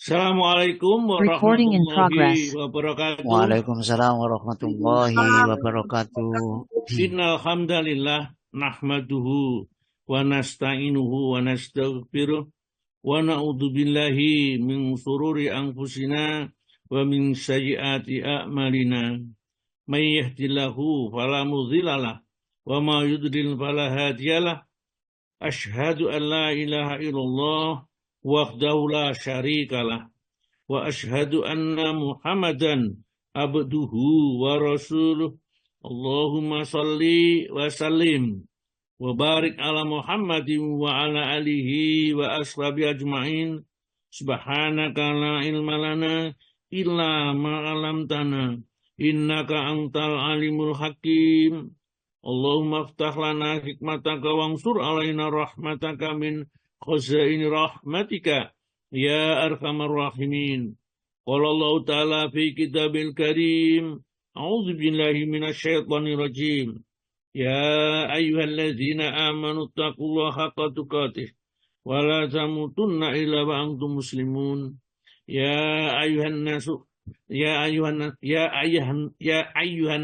Assalamualaikum Recording in warahmatullahi progress. wabarakatuh. Waalaikumsalam warahmatullahi wabarakatuh. Innal hamdalillah nahmaduhu wa nasta'inuhu wa nastaghfiruh wa na'udzu billahi min shururi anfusina wa min sayyiati a'malina. May yahdihillahu fala mudhillalah wa ma yudlil fala hadiyalah. Asyhadu an la ilaha illallah wahdahu la syarikalah. Wa ashhadu anna Muhammadan abduhu wa rasuluh. Allahumma salli wa sallim wa barik ala Muhammadin wa ala alihi wa ashabi ajma'in. Subhanaka la ilma lana illa ma 'allamtana innaka antal alimul hakim. Allahumma aftah lana hikmataka wansur alaina rahmataka min khazaini rahmatika ya arhamar rahimin. Qala Allah Ta'ala fi kitabil karim. A'udzu billahi minasyaitonir rajim. Ya ayyuhalladzina amanu taqullaha haqqa tuqatih wa la tamutunna illa wa antum muslimun. Ya ayyuhan nasu ya ayyuhan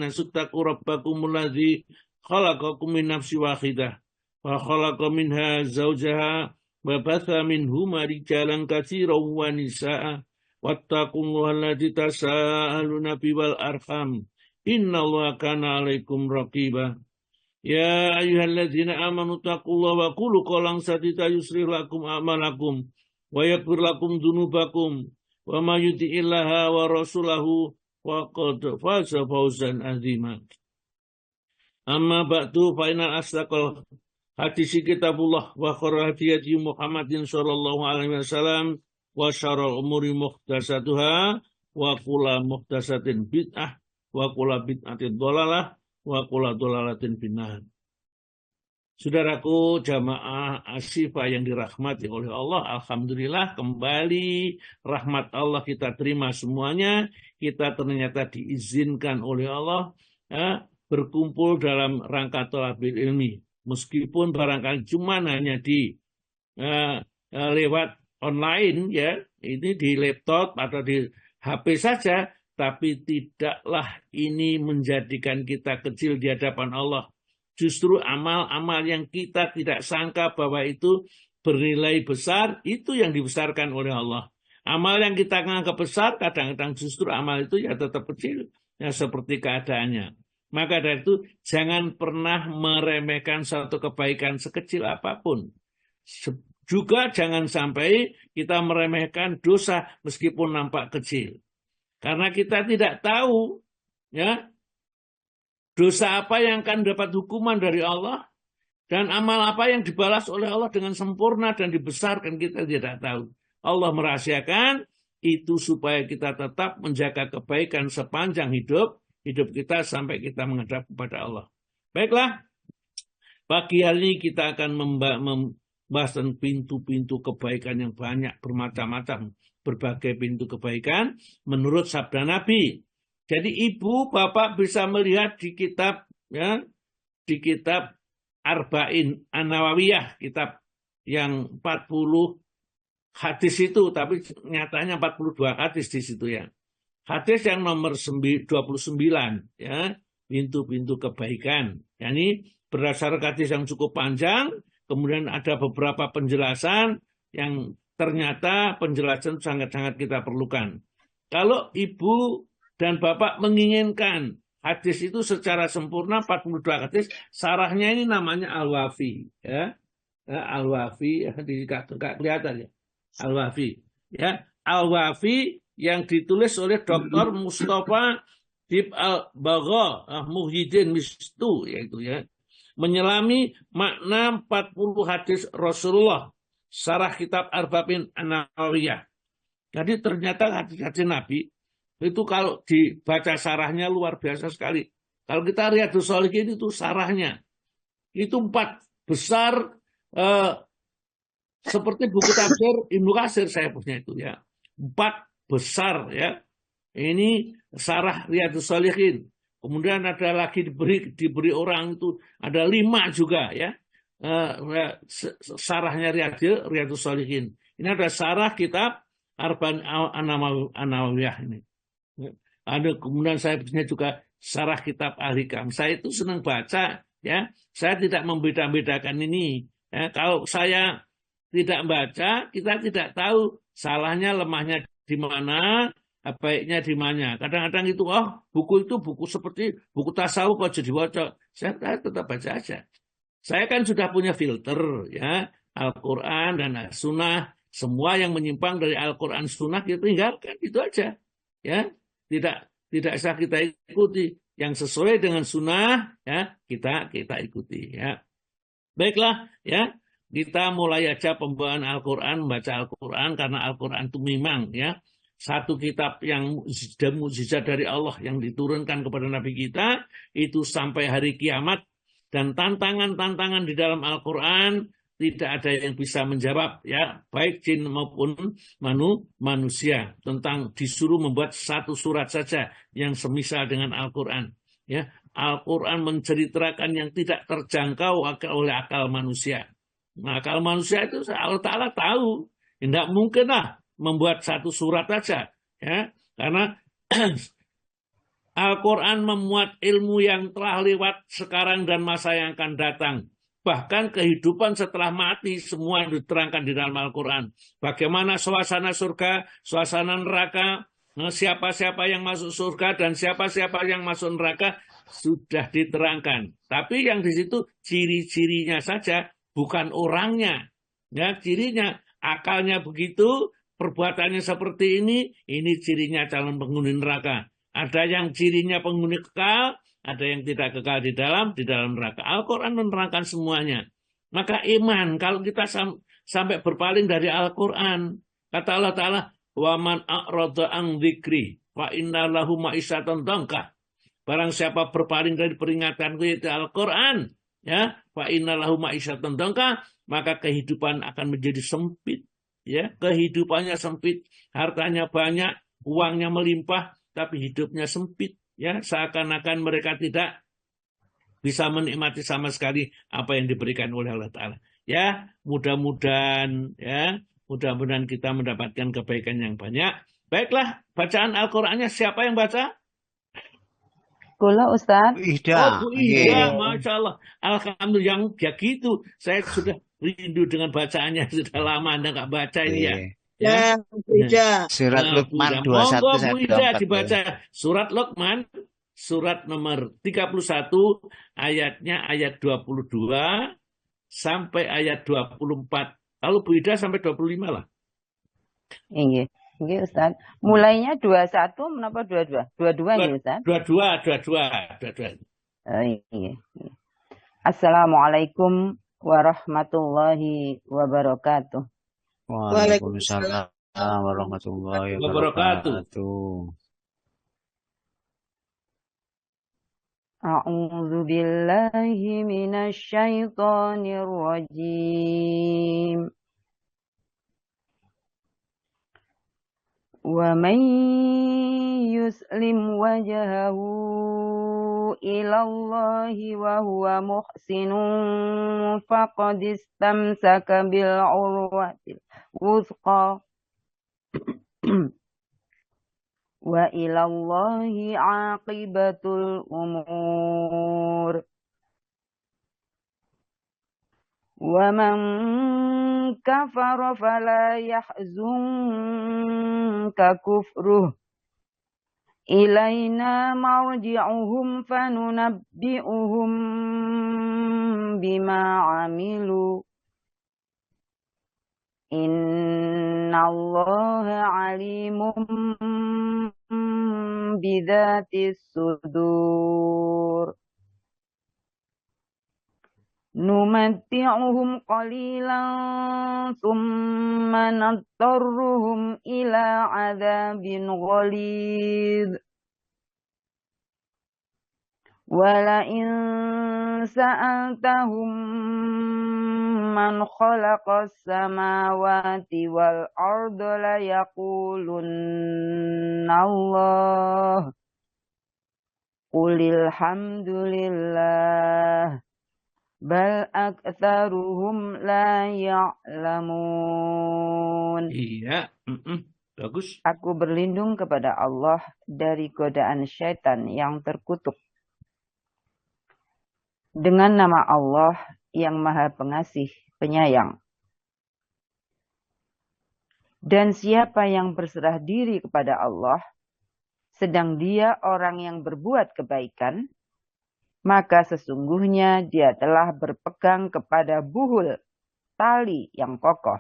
nasu taqu rabbakumul ladzi khalaqakum min nafsin wahidah wa khalaqa minha zawjaha wa batha minhuma rijalan katsiran wa nisaa wattaqullaha alladzi tasaaluna bihi wal arham innallaha kana 'alaikum raqiba. Ya ayyuhalladzina amanu taqullaha wa qulu qawlan sadida yuslih lakum a'malakum wa yaghfir lakum dzunubakum wa may yuti'illaha wa rasulahu faqad faza fawzan 'azima. Amma ba'du fa inal asdaqal hadisi kitabullah wa khairul hadiyati Muhammadin sallallahu alaihi wasallam wa syarrul umuri muhdatsatuha wa kullu muhdatsatin bid'ah wa kullu bid'atin dhalalah wa kullu dhalalatin finnar. Saudaraku jamaah asyifa yang dirahmati oleh Allah, alhamdulillah kembali rahmat Allah kita terima semuanya. Kita ternyata diizinkan oleh Allah berkumpul dalam rangka thalabil ilmi. Meskipun barangkali cuma hanya di lewat online ya, ini di laptop atau di HP saja, tapi tidaklah ini menjadikan kita kecil di hadapan Allah. Justru amal-amal yang kita tidak sangka bahwa itu bernilai besar, itu yang dibesarkan oleh Allah. Amal yang kita anggap besar, kadang-kadang justru amal itu ya tetap kecil, ya seperti keadaannya. Maka dari itu jangan pernah meremehkan satu kebaikan sekecil apapun. Juga jangan sampai kita meremehkan dosa meskipun nampak kecil. Karena kita tidak tahu ya dosa apa yang akan dapat hukuman dari Allah dan amal apa yang dibalas oleh Allah dengan sempurna dan dibesarkan, kita tidak tahu. Allah merahasiakan itu supaya kita tetap menjaga kebaikan sepanjang hidup kita sampai kita menghadap kepada Allah. Baiklah, pagi hari ini kita akan membahas tentang pintu-pintu kebaikan yang banyak, bermacam-macam, berbagai pintu kebaikan menurut sabda Nabi. Jadi ibu, bapak bisa melihat di kitab ya, di kitab Arba'in An-Nawawiyah, kitab yang 40 hadis itu, tapi nyatanya 42 hadis di situ ya. Hadis yang nomor 29 ya, pintu-pintu kebaikan. Yani berdasarkan hadis yang cukup panjang, kemudian ada beberapa penjelasan yang ternyata penjelasan sangat-sangat kita perlukan. Kalau ibu dan bapak menginginkan hadis itu secara sempurna 42 hadis, sarahnya ini namanya Al-Wafi ya. Al-Wafi enggak kelihatan ya. Al-Wafi ya. Al-Wafi yang ditulis oleh Dr. Mustafa Dib Al-Bagha Muhyiddin Mistu yaitu ya. Menyelami makna 40 hadis Rasulullah, sarah kitab Arba'in An-Nawawiyah. Jadi ternyata hadis-hadis Nabi itu kalau dibaca sarahnya luar biasa sekali. Kalau kita lihat Riyadhus Shalihin itu sarahnya itu 4 besar seperti buku tafsir Ibnu Katsir saya punya itu ya. 4 besar ya. Ini sarah Riyadhus Shalihin. Kemudian ada lagi diberi orang itu ada 5 juga ya. Sarahnya Riyadhus Shalihin. Ini ada sarah kitab Arba'in An-Nawawiyah ini. Ada kemudian saya punya juga syarah kitab Al-Hikam. Saya itu senang baca, ya. Saya tidak membeda-bedakan ini. Ya, kalau saya tidak baca, kita tidak tahu salahnya, lemahnya di mana, baiknya di mana. Kadang-kadang itu, buku itu buku seperti buku tasawuf kok jadi baca. Saya tetap baca aja. Saya kan sudah punya filter, ya, Al-Quran dan As-Sunnah. Semua yang menyimpang dari Al-Quran Sunnah kita tinggalkan, itu aja. Ya, tidak usah kita ikuti. Yang sesuai dengan Sunnah, ya, kita ikuti. Ya, baiklah, ya. Kita mulai aja pembawaan Al-Quran, membaca Al-Quran, karena Al-Quran itu memang, ya, satu kitab yang mukjizat dari Allah yang diturunkan kepada Nabi kita, itu sampai hari kiamat. Dan tantangan-tantangan di dalam Al-Quran tidak ada yang bisa menjawab, ya, baik jin maupun manusia, tentang disuruh membuat satu surat saja yang semisal dengan Al-Quran. Ya, Al-Quran menceritakan yang tidak terjangkau oleh akal manusia. Nah, akal manusia itu Allah Ta'ala tahu, tidak mungkin lah membuat satu surat saja, ya, karena Al-Quran memuat ilmu yang telah lewat sekarang dan masa yang akan datang. Bahkan kehidupan setelah mati semua diterangkan di dalam Al-Quran. Bagaimana suasana surga, suasana neraka, siapa-siapa yang masuk surga dan siapa-siapa yang masuk neraka sudah diterangkan. Tapi yang di situ ciri-cirinya saja, bukan orangnya. Ya, cirinya, akalnya begitu, perbuatannya seperti ini cirinya calon penghuni neraka. Ada yang cirinya penghuni kekal, ada yang tidak kekal di dalam neraka. Al-Quran menerangkan semuanya. Maka iman, kalau kita sampai berpaling dari Al-Quran, kata Allah Ta'ala, وَمَنْ أَعْرَضَ عَنْ ذِكْرِي فَإِنَّ لَهُ مَعِيشَةً ضَنْكَ. Barang siapa berpaling dari peringatanku itu Al-Quran, ya, فَإِنَّ لَهُ مَعِيشَةً ضَنْكَ, maka kehidupan akan menjadi sempit. Ya, kehidupannya sempit, hartanya banyak, uangnya melimpah, tapi hidupnya sempit, ya, seakan-akan mereka tidak bisa menikmati sama sekali apa yang diberikan oleh Allah Ta'ala. Ya, mudah-mudahan kita mendapatkan kebaikan yang banyak. Baiklah, bacaan Al-Qur'annya siapa yang baca? Kula Ustaz. Bu Ida, Masya Allah. Alhamdulillah, yang ya gitu. Saya sudah rindu dengan bacaannya, sudah lama Anda nggak baca ini ya. Ya, Ida. Surat Luqman 21 Monggo saya Bu Ida 24. dibaca surat Luqman, surat nomor 31, ayatnya ayat 22 sampai ayat 24. Kalau Bu Ida sampai 25 lah. Iya, Ustaz. Mulainya 21 menapa 22? 22 nggih Ustaz? 22. Iya. Assalamualaikum warahmatullahi wabarakatuh. Waalaikumsalam warahmatullahi wabarakatuh. A'udzu billahi minasy syaithanir rajim. Wa man yuslim wajhahu ila Allahi wa huwa muhsinun faqad istamsaka bil urwatil wuthqa wa ila Allahi aqibatul umur. Wa man kafara fala yahzunka kufruh ilaina marji'uhum fanunabbi'uhum bima amilu innallaha alimun bidzatis sudur. Numatti'uhum qalilan thumma nadtarruhum ila adzabin ghalidh. Wala in sa'altahum man khalaqas samawati wal arda la yaqulunna Allah. Qulil hamdulillah. Bal aktsaruhum la ya'lamun. Iya. Bagus. Aku berlindung kepada Allah dari godaan syaitan yang terkutuk. Dengan nama Allah yang Maha Pengasih, Penyayang. Dan siapa yang berserah diri kepada Allah, sedang dia orang yang berbuat kebaikan, maka sesungguhnya dia telah berpegang kepada buhul tali yang kokoh.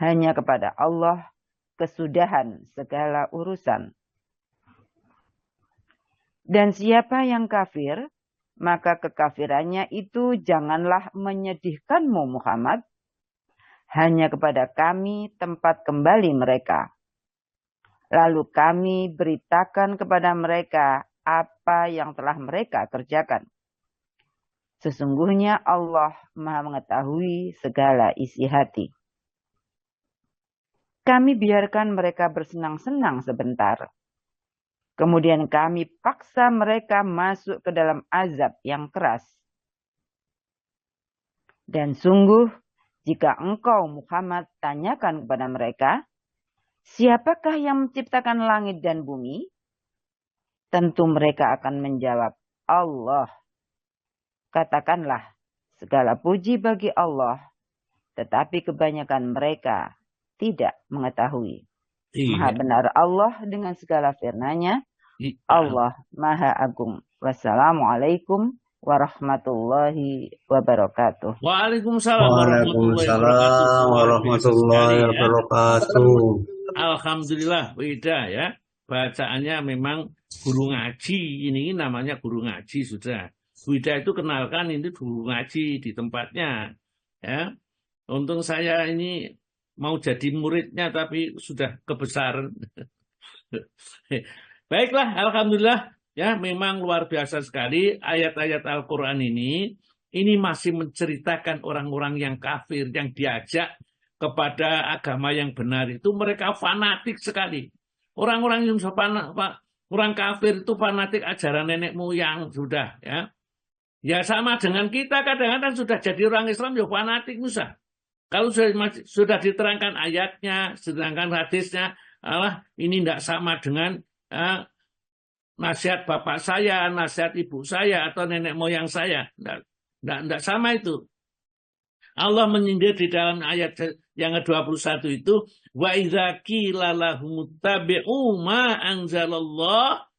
Hanya kepada Allah kesudahan segala urusan. Dan siapa yang kafir, maka kekafirannya itu janganlah menyedihkanmu Muhammad. Hanya kepada kami tempat kembali mereka. Lalu kami beritakan kepada mereka apa yang telah mereka kerjakan. Sesungguhnya Allah Maha mengetahui segala isi hati. Kami biarkan mereka bersenang-senang sebentar. Kemudian kami paksa mereka masuk ke dalam azab yang keras. Dan sungguh, jika engkau Muhammad tanyakan kepada mereka, siapakah yang menciptakan langit dan bumi? Tentu mereka akan menjawab, Allah. Katakanlah, segala puji bagi Allah, tetapi kebanyakan mereka tidak mengetahui. Maha benar Allah dengan segala firman-Nya. Allah Maha Agung. Wassalamualaikum warahmatullahi wabarakatuh. Waalaikumsalam warahmatullahi wabarakatuh. Alhamdulillah, beda ya. Bacaannya memang guru ngaji, ini namanya guru ngaji sudah. Wida itu kenalkan ini guru ngaji di tempatnya. Ya. Untung saya ini mau jadi muridnya tapi sudah kebesaran. Baiklah, alhamdulillah ya, memang luar biasa sekali ayat-ayat Al-Qur'an ini masih menceritakan orang-orang yang kafir yang diajak kepada agama yang benar itu mereka fanatik sekali. Orang-orang yang orang kafir itu fanatik ajaran nenek moyang sudah ya. Ya sama dengan kita kadang-kadang sudah jadi orang Islam ya fanatik Musa. Kalau sudah diterangkan ayatnya, sedangkan hadisnya, ini tidak sama dengan nasihat bapak saya, nasihat ibu saya, atau nenek moyang saya. Tidak sama itu. Allah menyindir di dalam ayat yang ke-21 itu, wa idza qila lahum ittabi'u ma anzalallah,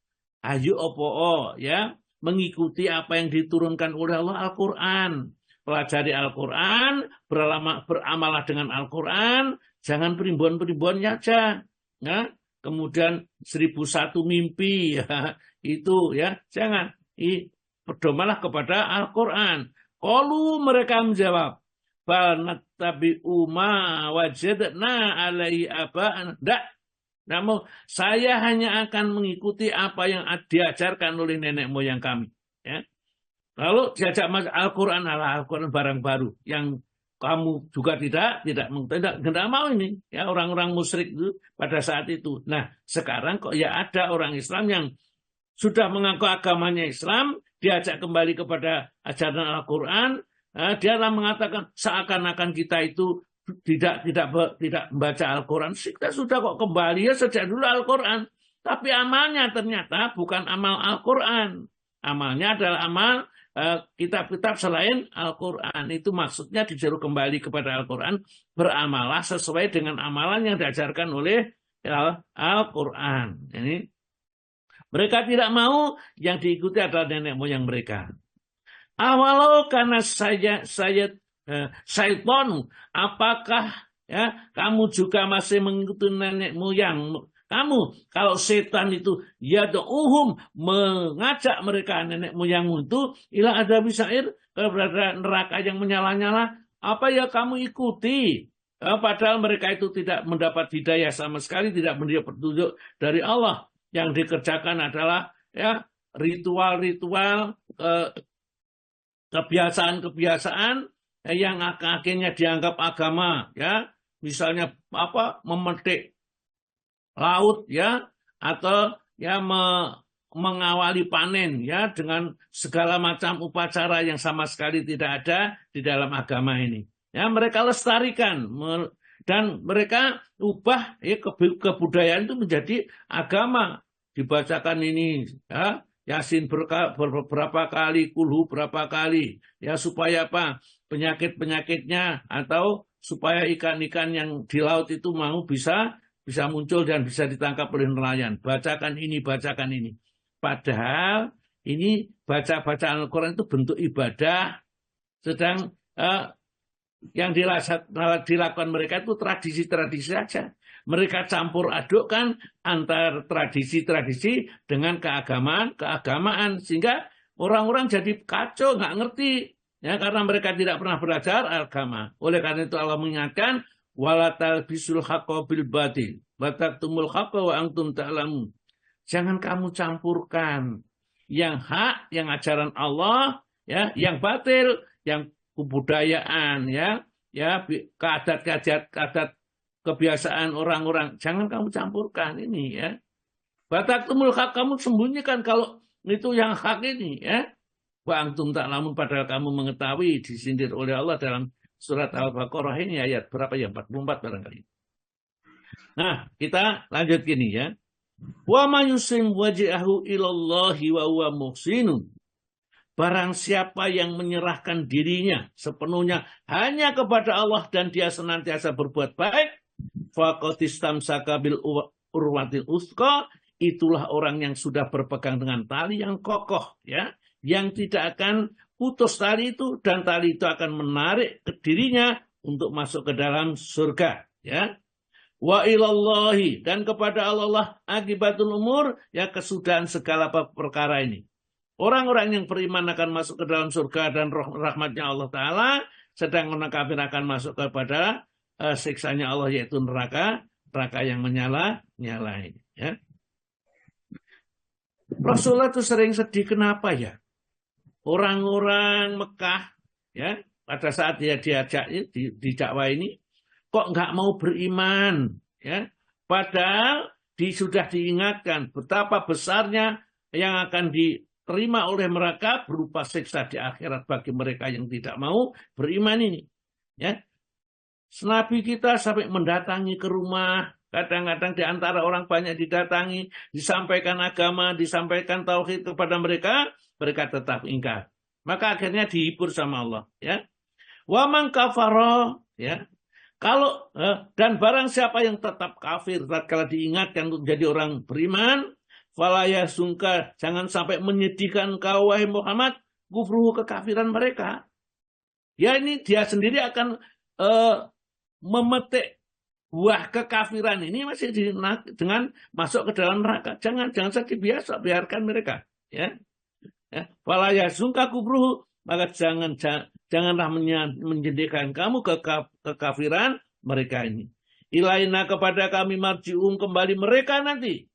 ayo opo ya, mengikuti apa yang diturunkan oleh Allah Al-Qur'an. Pelajari Al-Quran, beramalah dengan Al-Quran, jangan peribuan-peribuan saja. Ya. Kemudian 1001 mimpi, ya. Itu ya, jangan. Berdomalah kepada Al-Quran. Qalu mereka menjawab, bal nattabi'u ma wajadna alaihi aba'ana. Tidak. Namun saya hanya akan mengikuti apa yang diajarkan oleh nenek moyang kami. Ya. Kalau diajak Al-Quran adalah Al-Quran barang baru yang kamu juga tidak mau ini ya, orang-orang musyrik itu pada saat itu. Nah sekarang kok ya ada orang Islam yang sudah mengaku agamanya Islam, diajak kembali kepada ajaran Al-Quran, dia mengatakan seakan-akan kita itu tidak membaca Al-Quran. Kita sudah kok kembali ya sejak dulu Al-Quran, tapi amalnya ternyata bukan amal Al-Quran. Amalnya adalah amal kitab-kitab selain Al-Quran. Itu maksudnya disuruh kembali kepada Al-Quran, beramalah sesuai dengan amalan yang diajarkan oleh Al-Quran. Ini mereka tidak mau, yang diikuti adalah nenek moyang mereka. Awalau karena syaitan, apakah ya kamu juga masih mengikuti nenek moyang kamu? Kalau setan itu yad'uhum, mengajak mereka nenek moyangmu itu ila adzab sa'ir, kepada neraka yang menyala-nyala, apa ya kamu ikuti? Padahal mereka itu tidak mendapat hidayah sama sekali, tidak mendapat petunjuk dari Allah. Yang dikerjakan adalah ya ritual-ritual, kebiasaan-kebiasaan yang akhirnya dianggap agama, ya. Misalnya memetik laut ya, atau ya mengawali panen ya, dengan segala macam upacara yang sama sekali tidak ada di dalam agama ini. Ya, mereka lestarikan Dan mereka ubah ya, kebudayaan itu menjadi agama. Dibacakan ini ya, Yasin berapa kali, kulhu berapa kali, ya supaya apa? Penyakit-penyakitnya atau supaya ikan-ikan yang di laut itu mau bisa muncul dan bisa ditangkap oleh nelayan. Bacakan ini, bacakan ini. Padahal ini baca-bacaan Al-Quran itu bentuk ibadah, sedang yang dilakukan mereka itu tradisi-tradisi saja. Mereka campur adukkan antar tradisi-tradisi dengan keagamaan, sehingga orang-orang jadi kacau, nggak ngerti, ya, karena mereka tidak pernah belajar agama. Oleh karena itu Allah mengingatkan, wala talbisul haqqa bil batil wa taktumul haqqa wa antum ta'lamun. Jangan kamu campurkan yang hak, yang ajaran Allah, ya, yang batil, yang kebudayaan, ya adat kebiasaan orang-orang, jangan kamu campurkan ini, ya. Bataktumul hak, kamu sembunyikan kalau itu yang hak ini, ya. Wa antum ta'lamun, padahal kamu mengetahui, disindir oleh Allah dalam surat Al-Baqarah ini ayat berapa ya? 44 barangkali. Nah, kita lanjut gini, ya. Wa may yuslim wajhahu ilallahi wa huwa muhsinun. Barang siapa yang menyerahkan dirinya sepenuhnya hanya kepada Allah dan dia senantiasa berbuat baik, faqad istamsaka bil urwatil wuthqa, itulah orang yang sudah berpegang dengan tali yang kokoh, ya, yang tidak akan putus tali itu, dan tali itu akan menarik ke dirinya untuk masuk ke dalam surga, ya. Wa ilallahi, dan kepada Allah akibatul umur, ya, kesudahan segala perkara ini. Orang-orang yang beriman akan masuk ke dalam surga dan rahmatnya Allah Ta'ala, sedang orang kafir akan masuk kepada siksanya Allah, yaitu neraka yang menyala-nyala ini, ya. Rasulullah itu sering sedih, kenapa ya? Orang-orang Mekah, ya, pada saat dia diajak di dakwah ini, kok nggak mau beriman, ya? Padahal sudah diingatkan betapa besarnya yang akan diterima oleh mereka berupa siksa di akhirat bagi mereka yang tidak mau beriman ini, ya. Nabi kita sampai mendatangi ke rumah, kadang-kadang di antara orang banyak didatangi, disampaikan agama, disampaikan tauhid kepada mereka, mereka tetap ingkar. Maka akhirnya dihibur sama Allah, ya. Wa man kafara, ya. Kalau dan barang siapa yang tetap kafir tatkala diingatkan untuk jadi orang beriman, fala yasungka, jangan sampai menyedihkan kau wahai Muhammad kufruhu, kekafiran mereka. Ya, ini dia sendiri akan memetik buah kekafiran ini masih dengan masuk ke dalam neraka. Jangan saja biasa, biarkan mereka, ya. Ya, fala yasungka kufruhu, maka janganlah menjadikan kamu kekafiran mereka ini. Ilaina, kepada kami marji'um, kembali mereka nanti.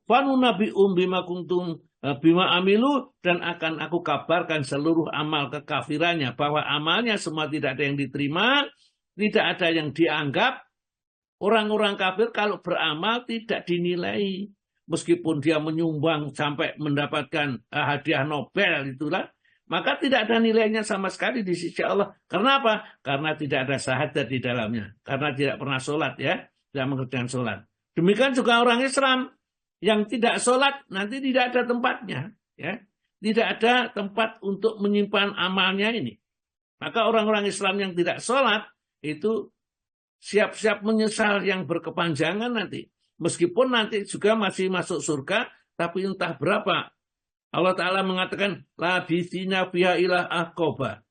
Fanu nabi'um bima kuntum bima amilu, dan akan aku kabarkan seluruh amal kekafirannya, bahwa amalnya semua tidak ada yang diterima, tidak ada yang dianggap. Orang-orang kafir kalau beramal tidak dinilai. Meskipun dia menyumbang sampai mendapatkan hadiah Nobel itulah, maka tidak ada nilainya sama sekali di sisi Allah. Karena apa? Karena tidak ada syahadat di dalamnya. Karena tidak pernah sholat, ya, tidak mengerjakan sholat. Demikian juga orang Islam yang tidak sholat nanti tidak ada tempatnya, ya, tidak ada tempat untuk menyimpan amalnya ini. Maka orang-orang Islam yang tidak sholat itu siap-siap menyesal yang berkepanjangan nanti. Meskipun nanti juga masih masuk surga, tapi entah berapa. Allah Ta'ala mengatakan, labisina fiha ila ahqoba.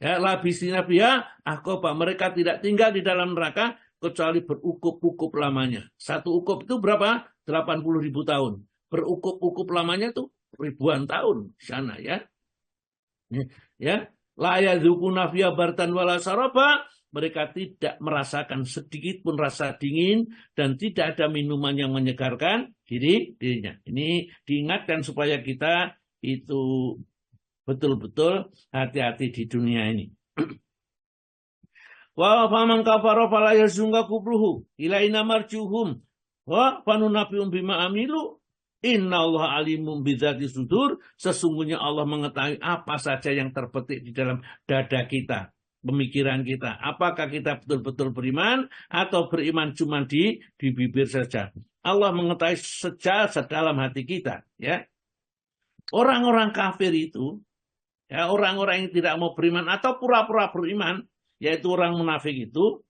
Ya, labisina fiha ahqoba. Mereka tidak tinggal di dalam neraka, kecuali berukup-ukup lamanya. Satu ukup itu berapa? 80.000 tahun. Berukup-ukup lamanya itu ribuan tahun di sana, ya. Ya, la yadzukuna fiha bardan wala saraba. Mereka tidak merasakan sedikit pun rasa dingin dan tidak ada minuman yang menyegarkan dirinya. Ini diingatkan supaya kita itu betul-betul hati-hati di dunia ini. Wa faman kafara fala yazunga kubruhu ilaina marjuhum wa fanunabium bima amilu innallaha alimum bidzati sudur. Sesungguhnya Allah mengetahui apa saja yang terbetik di dalam dada kita. pemikiran kita. Apakah kita betul-betul beriman atau beriman cuma di bibir saja. Allah mengetahui sedalam hati kita. Ya. Orang-orang kafir itu, ya, orang-orang yang tidak mau beriman atau pura-pura beriman, yaitu orang munafik itu,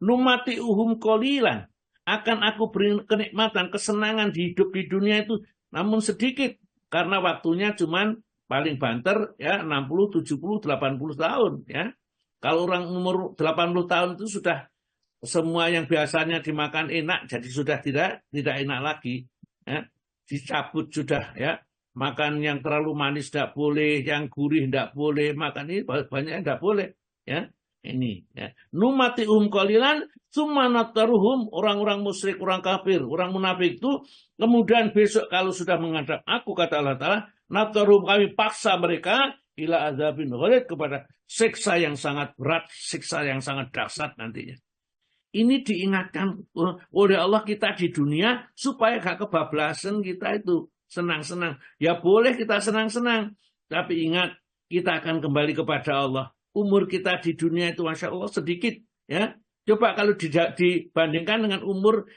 numati uhum qalilan, akan aku beri kenikmatan, kesenangan di hidup di dunia itu, namun sedikit, karena waktunya cuman paling banter ya 60, 70, 80 tahun ya. Kalau orang umur 80 tahun itu sudah semua yang biasanya dimakan enak jadi sudah tidak enak lagi ya. Dicabut sudah ya. Makan yang terlalu manis tidak boleh, yang gurih tidak boleh, makan ini banyak yang tidak boleh ya. Ini ya. Numati'um qalilan tsumma nataruhum, orang-orang musyrik, orang kafir, orang munafik itu kemudian besok kalau sudah menghadap aku, kata Allah Ta'ala, nataruhum, kami paksa mereka ila azabin ghalid, kepada siksa yang sangat berat, siksa yang sangat dahsyat nantinya. Ini diingatkan oleh Allah kita di dunia supaya gak kebablasan kita itu senang-senang. Ya boleh kita senang-senang, tapi ingat kita akan kembali kepada Allah. Umur kita di dunia itu Masya Allah sedikit ya. Coba kalau dibandingkan dengan umur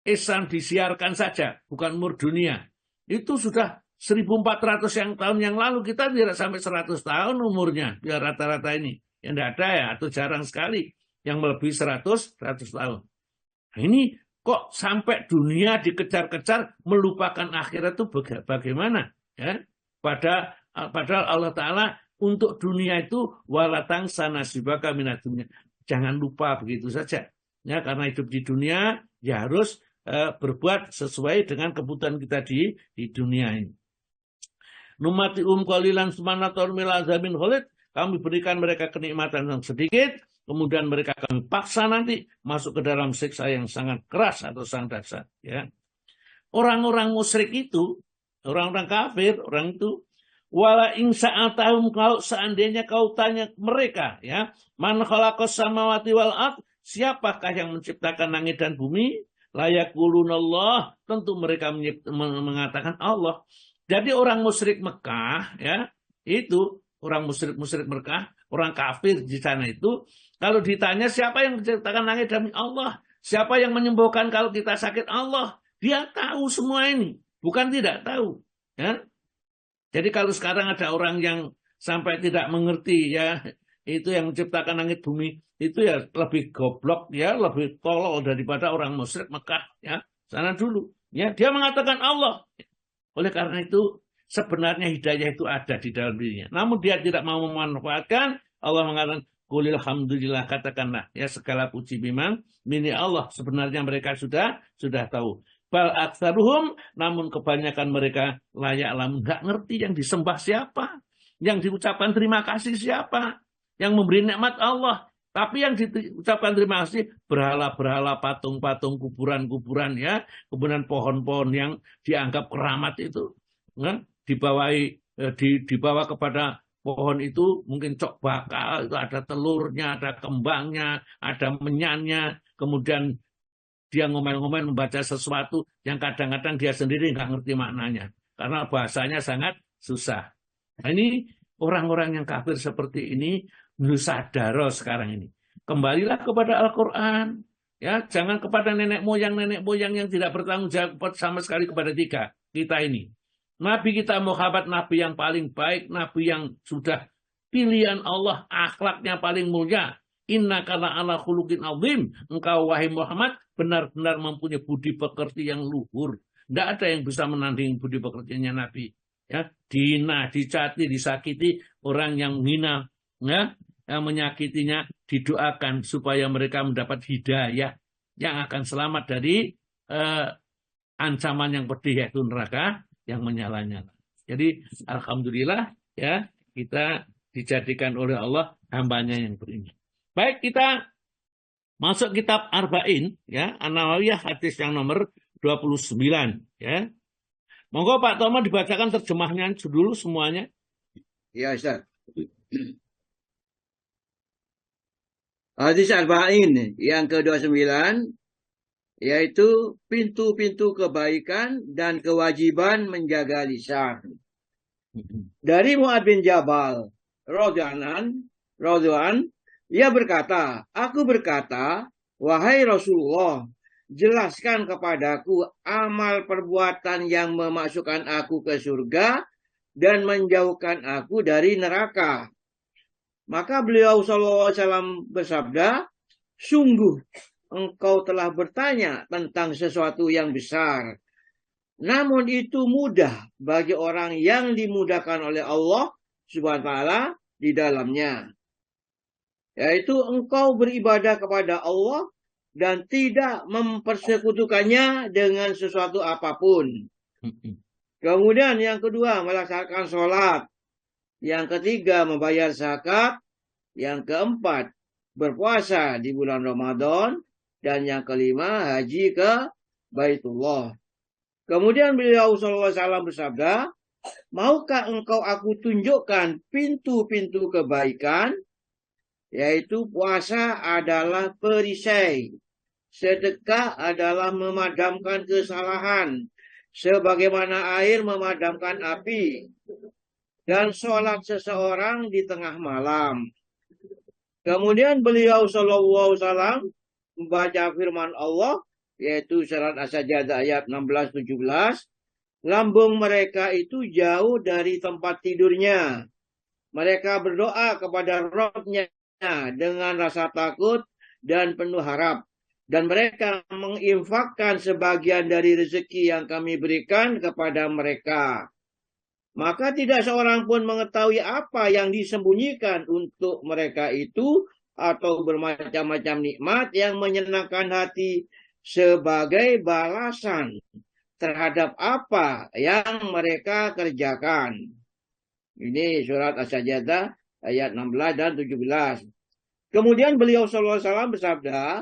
Islam disiarkan saja, bukan umur dunia. Itu sudah 1400 tahun yang lalu, kita tidak sampai 100 tahun umurnya. Biar rata-rata ini. Yang tidak ada ya, atau jarang sekali yang melebihi 100 tahun. Nah, ini kok sampai dunia dikejar-kejar melupakan akhirat itu bagaimana? Ya? Padahal Allah Ta'ala untuk dunia itu walatang sanasibaka minat dunia. Jangan lupa begitu saja. Ya, karena hidup di dunia ya harus berbuat sesuai dengan kebutuhan kita di dunia ini. Numati qalilan sumanator mil azabin khalid, kami berikan mereka kenikmatan yang sedikit, kemudian mereka kami paksa nanti masuk ke dalam siksa yang sangat keras atau sangat dahsyat. Ya. Orang-orang musyrik itu, orang-orang kafir, orang itu wala in sa'atahum, kalau seandainya kau tanya mereka ya, man khalaqas samawati wal ard, siapakah yang menciptakan langit dan bumi? Layakulunallah, tentu mereka mengatakan Allah. Jadi orang musyrik Mekah ya, itu orang musyrik Mekah, orang kafir di sana itu, kalau ditanya siapa yang menciptakan langit dan bumi? Allah. Siapa yang menyembuhkan kalau kita sakit? Allah. Dia tahu semua ini, bukan tidak tahu ya. Jadi kalau sekarang ada orang yang sampai tidak mengerti ya, itu yang menciptakan langit bumi, itu ya lebih goblok ya, lebih tolol daripada orang musyrik Mekah ya, sana dulu. Ya, dia mengatakan Allah. Oleh karena itu sebenarnya hidayah itu ada di dalam dirinya. Namun dia tidak mau memanfaatkan. Allah mengatakan qulil hamdulillah, katakanlah ya segala puji memang milik Allah. Sebenarnya mereka sudah tahu. Bal aktsaruhum, namun kebanyakan mereka layak alam, enggak ngerti yang disembah siapa, yang diucapkan terima kasih siapa, yang memberi nikmat Allah. Tapi yang diucapkan terima kasih berhala-berhala, patung-patung, kuburan-kuburan ya, kemudian pohon-pohon yang dianggap keramat itu, ya, dibawa kepada pohon itu mungkin cok bakal, itu ada telurnya, ada kembangnya, ada menyannya, kemudian dia ngomel-ngomel membaca sesuatu yang kadang-kadang dia sendiri nggak ngerti maknanya. Karena bahasanya sangat susah. Nah, ini orang-orang yang kafir seperti ini, nusadaro sekarang ini. Kembalilah kepada Al-Quran. Ya, jangan kepada nenek moyang yang tidak bertanggung jawab sama sekali kepada kita ini. Nabi kita Muhammad, Nabi yang paling baik, Nabi yang sudah pilihan Allah, akhlaknya paling mulia. Inna kana ala khuluqin azim. Engkau wahai Muhammad benar-benar mempunyai budi pekerti yang luhur. Tidak ada yang bisa menandingi budi pekertinya Nabi. Ya, dihina, dicaci, disakiti orang yang menghina, ya, yang menyakitinya, didoakan supaya mereka mendapat hidayah yang akan selamat dari ancaman yang pedih, yaitu neraka yang menyala-nyala. Jadi alhamdulillah ya, kita dijadikan oleh Allah hambanya yang beriman. Baik, kita masuk kitab Arba'in ya, An-Nawawiyah, hadis yang nomor 29 ya. Monggo Pak Tomo dibacakan terjemahnya dulu semuanya. Ya, Ustaz. Hadis Arba'in yang ke-29 yaitu pintu-pintu kebaikan dan kewajiban menjaga lisan. Dari Mu'adz bin Jabal radhiyallahu anhu, radhiyallahu an, ia berkata, aku berkata, wahai Rasulullah, jelaskan kepadaku amal perbuatan yang memasukkan aku ke surga dan menjauhkan aku dari neraka. Maka beliau SAW bersabda, sungguh engkau telah bertanya tentang sesuatu yang besar. Namun itu mudah bagi orang yang dimudahkan oleh Allah Subhanahu wa taala di dalamnya. Yaitu engkau beribadah kepada Allah dan tidak mempersekutukannya dengan sesuatu apapun. Kemudian yang kedua, melaksanakan sholat. Yang ketiga, membayar zakat. Yang keempat, berpuasa di bulan Ramadan. Dan yang kelima, haji ke Baitullah. Kemudian beliau SAW bersabda, maukah engkau aku tunjukkan pintu-pintu kebaikan? Yaitu puasa adalah perisai. Sedekah adalah memadamkan kesalahan. Sebagaimana air memadamkan api. Dan sholat seseorang di tengah malam. Kemudian beliau SAW membaca firman Allah, yaitu surat As-Sajdah ayat 16-17, lambung mereka itu jauh dari tempat tidurnya. Mereka berdoa kepada Rabb-nya dengan rasa takut dan penuh harap. Dan mereka menginfakkan sebagian dari rezeki yang kami berikan kepada mereka. Maka tidak seorang pun mengetahui apa yang disembunyikan untuk mereka itu, atau bermacam-macam nikmat yang menyenangkan hati sebagai balasan terhadap apa yang mereka kerjakan. Ini surat As-Sajdah ayat 16 dan 17. Kemudian beliau SAW bersabda,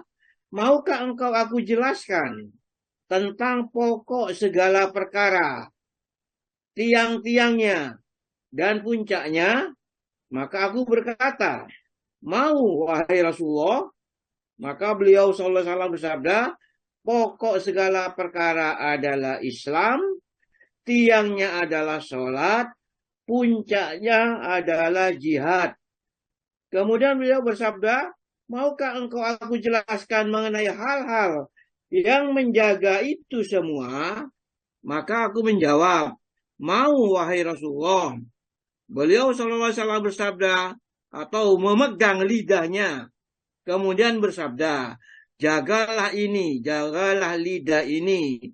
maukah engkau aku jelaskan tentang pokok segala perkara, tiang-tiangnya dan puncaknya? Maka aku berkata, mau wahai Rasulullah. Maka beliau SAW bersabda, pokok segala perkara adalah Islam, tiangnya adalah sholat, puncaknya adalah jihad. Kemudian beliau bersabda, maukah engkau aku jelaskan mengenai hal-hal yang menjaga itu semua? Maka aku menjawab, mau wahai Rasulullah. Beliau SAW bersabda, atau memegang lidahnya. Kemudian bersabda, jagalah ini, jagalah lidah ini.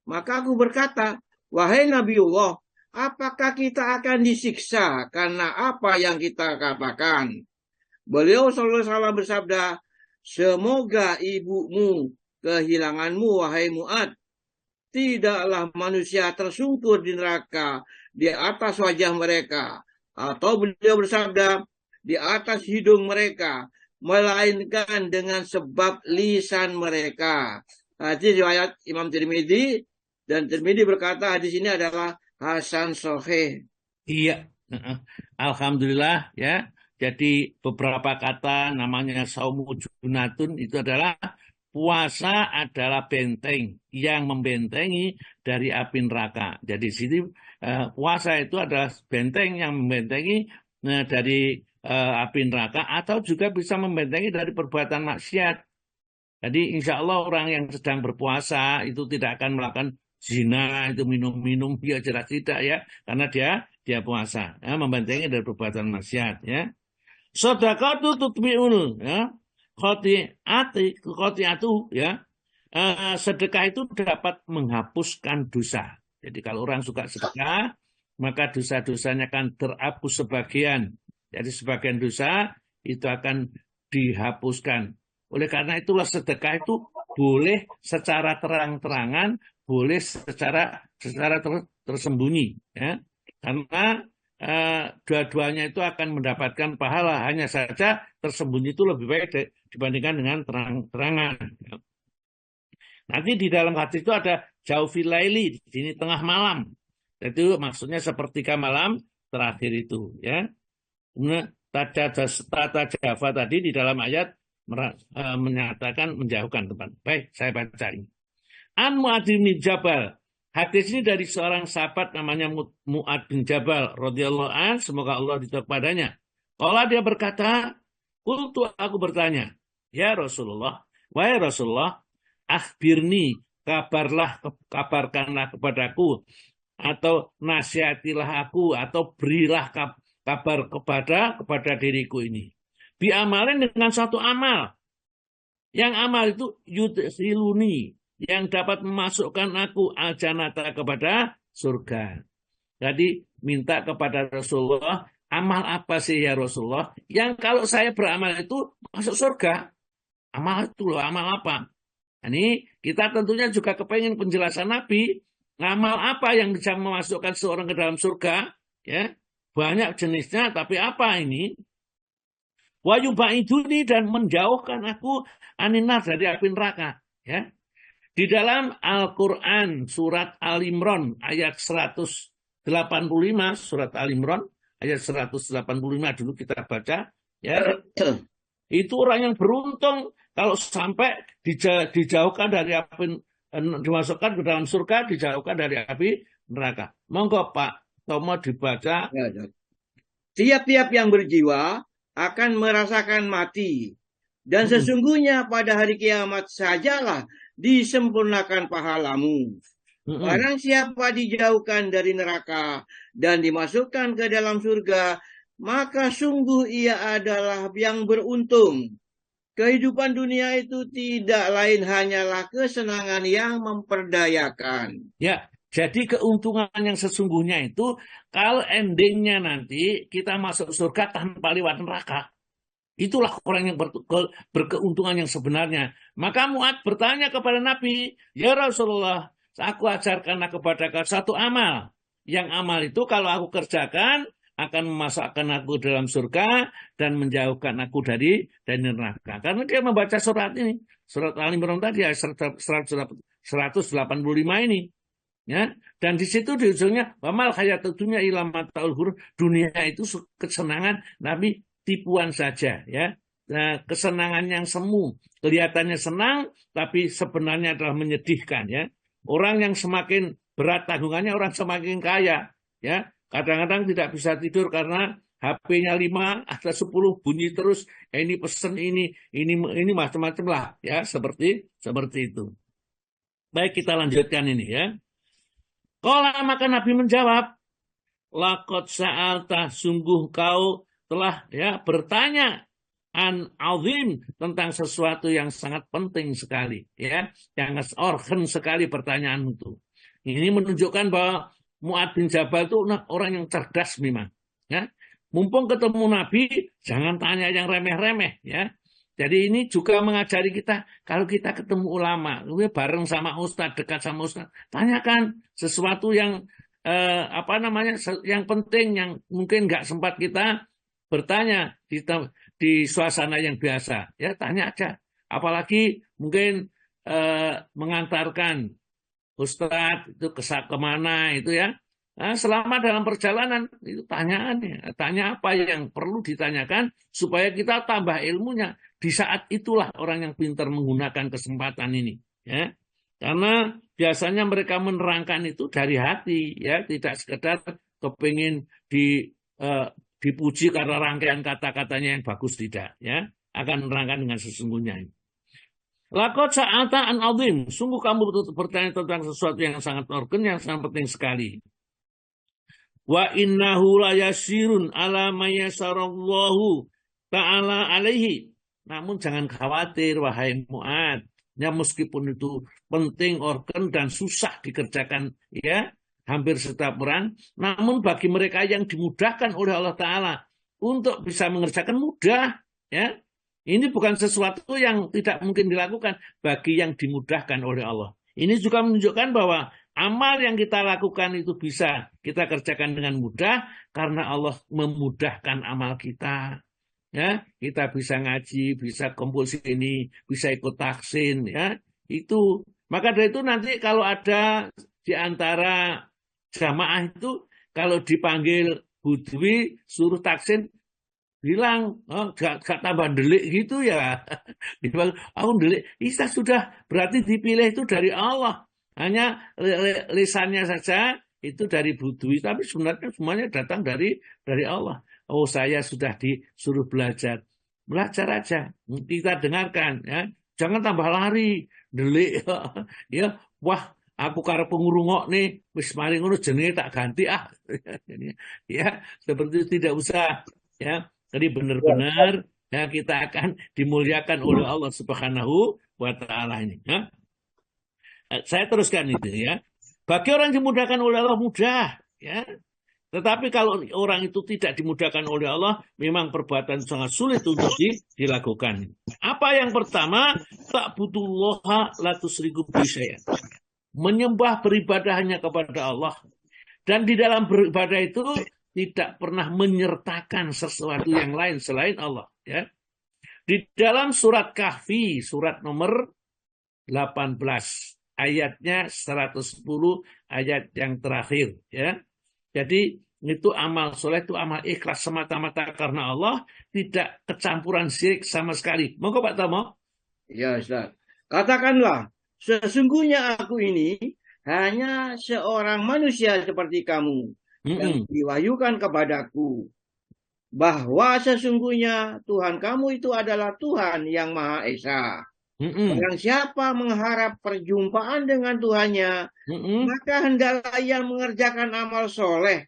Maka aku berkata, wahai Nabiullah, apakah kita akan disiksa karena apa yang kita katakan? Beliau SAW bersabda, semoga ibumu kehilanganmu, wahai Mu'ad. Tidaklah manusia tersungkur di neraka di atas wajah mereka. Atau beliau bersabda, di atas hidung mereka, melainkan dengan sebab lisan mereka. Hadis riwayat Imam Tirmidzi, dan Tirmidzi berkata hadis ini adalah hasan sahih. Iya, alhamdulillah ya. Jadi beberapa kata namanya saumu junatun itu adalah puasa adalah benteng yang membentengi dari api neraka. Jadi di sini puasa itu adalah benteng yang membentengi dari api neraka, atau juga bisa membentengi dari perbuatan maksiat. Jadi insya Allah orang yang sedang berpuasa itu tidak akan melakukan zina, itu minum-minum, ya jelas tidak ya, karena dia puasa, ya, membentengi dari perbuatan maksiat. Ya. Shadaqatu tutbi'ul, ya, khoti'atu, ya. Sedekah itu dapat menghapuskan dosa. Jadi kalau orang suka sedekah, maka dosa-dosanya akan terhapus sebagian. Jadi sebagian dosa itu akan dihapuskan. Oleh karena itulah sedekah itu boleh secara terang-terangan, boleh secara tersembunyi. Ya. Karena dua-duanya itu akan mendapatkan pahala. Hanya saja tersembunyi itu lebih baik dibandingkan dengan terang-terangan. Nanti di dalam hadis itu ada jaufil laili, di sini tengah malam. Itu maksudnya sepertiga malam terakhir itu. Ya. Tata Java tadi di dalam ayat menyatakan menjauhkan tempat. Baik, saya baca ini. An Mu'ad bin Jabal. Hadis ini dari seorang sahabat namanya Mu'ad bin Jabal radhiyallahu an, semoga Allah ridho padanya. Kalau dia berkata, kultu aku bertanya, ya Rasulullah, wahai Rasulullah, akhbirni, kabarkanlah kepadaku, atau nasihatilah aku, atau berilah kabar kepada diriku ini. Biamalin dengan suatu amal. Yang amal itu yudhiluni, yang dapat memasukkan aku al-jannata kepada surga. Jadi minta kepada Rasulullah, amal apa sih ya Rasulullah? Yang kalau saya beramal itu masuk surga. Amal itu loh, amal apa? Ini kita tentunya juga kepengen penjelasan Nabi. Amal apa yang bisa memasukkan seorang ke dalam surga? Ya, banyak jenisnya, tapi apa ini? Wa yubaiduni, dan menjauhkan aku aninar, dari api neraka. Ya. Di dalam Al-Quran surat Al-Imran ayat 185, surat Al-Imran ayat 185 dulu kita baca. Ya. Itu orang yang beruntung kalau sampai dijauhkan dari api, dimasukkan ke dalam surga, dijauhkan dari api neraka. Monggo Pak Tomo dibaca. Tiap-tiap yang berjiwa akan merasakan mati. Dan sesungguhnya pada hari kiamat sajalah disempurnakan pahalamu. Barang siapa dijauhkan dari neraka dan dimasukkan ke dalam surga, maka sungguh ia adalah yang beruntung. Kehidupan dunia itu tidak lain hanyalah kesenangan yang memperdayakan. Ya, jadi keuntungan yang sesungguhnya itu kalau endingnya nanti kita masuk surga tanpa lewat neraka. Itulah orang yang berkeuntungan yang sebenarnya. Maka Mu'ad bertanya kepada Nabi, ya Rasulullah, aku ajarkanlah kepada kau satu amal. Yang amal itu kalau aku kerjakan akan memasukkan aku dalam surga dan menjauhkan aku dari neraka. Karena dia membaca surat ini, surat Al-Imran tadi ayat 185 ini. Ya, dan di situ di ujungnya wamal hayatud dunya illa mataul ghurur, dunia itu kesenangan Nabi tipuan saja, ya. Nah, kesenangan yang semu, kelihatannya senang tapi sebenarnya adalah menyedihkan, ya. Orang yang semakin berat tanggungannya orang semakin kaya, ya. Kadang-kadang tidak bisa tidur karena HP-nya 5, ada 10 bunyi terus, ini pesen ini macam-macam lah, ya, seperti itu. Baik, kita lanjutkan ini, ya. Qala, maka Nabi menjawab, laqad sa'alta, sungguh kau telah bertanya an azim, tentang sesuatu yang sangat penting sekali, ya, yang urgent sekali pertanyaan itu. Ini menunjukkan bahwa Mu'ad bin Jabal itu orang yang cerdas memang, ya. Mumpung ketemu Nabi, jangan tanya yang remeh-remeh, ya. Jadi ini juga mengajari kita, kalau kita ketemu ulama, bareng sama ustadz, dekat sama ustadz, tanyakan sesuatu yang yang penting, yang mungkin nggak sempat kita bertanya di suasana yang biasa, ya, tanya aja. Apalagi mungkin mengantarkan ustadz itu kemana itu, ya. Nah, selama dalam perjalanan itu tanya apa yang perlu ditanyakan supaya kita tambah ilmunya. Di saat itulah orang yang pintar menggunakan kesempatan ini, ya. Karena biasanya mereka menerangkan itu dari hati, ya, tidak sekedar kepingin dipuji karena rangkaian kata-katanya yang bagus, tidak, ya. Akan menerangkan dengan sesungguhnya. Laqad sa'alta an azim, sungguh kamu bertanya tentang sesuatu yang sangat urgen, yang sangat penting sekali. Wa innahu la yasirun ala ma yasarallahu ta'ala alaihi. Namun jangan khawatir wahai Mu'ad, ya, meskipun itu penting, urgen dan susah dikerjakan, ya, hampir setiap orang, namun bagi mereka yang dimudahkan oleh Allah Ta'ala untuk bisa mengerjakan mudah, ya. Ini bukan sesuatu yang tidak mungkin dilakukan bagi yang dimudahkan oleh Allah. Ini juga menunjukkan bahwa amal yang kita lakukan itu bisa kita kerjakan dengan mudah karena Allah memudahkan amal kita. Ya, kita bisa ngaji, bisa kumpul sini, bisa ikut taksin, ya. Itu. Maka dari itu nanti kalau ada di antara jamaah itu kalau dipanggil budwi suruh taksin, bilang, oh, gak tambah delik gitu, ya. Aku delik, Isa sudah berarti dipilih itu dari Allah. Hanya lisannya saja itu dari budwi, tapi sebenarnya semuanya datang dari Allah. oh saya sudah disuruh belajar. Belajar aja, kita dengarkan ya. Jangan tambah lari, delik ya. Wah, aku karep pengurungok nih, wis mari ngono jenenge tak ganti ah. Ya, seperti itu tidak usah ya. Jadi benar-benar ya kita akan dimuliakan oleh Allah Subhanahu wa taala ini ya. Saya teruskan itu ya. Bagi orang yang dimudahkan oleh Allah mudah ya. Tetapi kalau orang itu tidak dimudahkan oleh Allah, memang perbuatan sangat sulit untuk dilakukan. Apa yang pertama? Ta'budullaha la tusyriku bihi syai'an. Menyembah beribadah hanya kepada Allah. Dan di dalam beribadah itu tidak pernah menyertakan sesuatu yang lain selain Allah. Ya. Di dalam surat Kahfi, surat nomor 18, ayatnya 110, ayat yang terakhir. Ya. Jadi itu amal soleh, itu amal ikhlas semata-mata karena Allah, tidak kecampuran syirik sama sekali. Monggo Pak Tomo. Ya Ustaz. Katakanlah, sesungguhnya aku ini hanya seorang manusia seperti kamu yang diwahyukan kepadaku. Bahwa sesungguhnya Tuhan kamu itu adalah Tuhan yang Maha Esa. Barang siapa mengharap perjumpaan dengan Tuhannya, maka hendaklah ia mengerjakan amal soleh.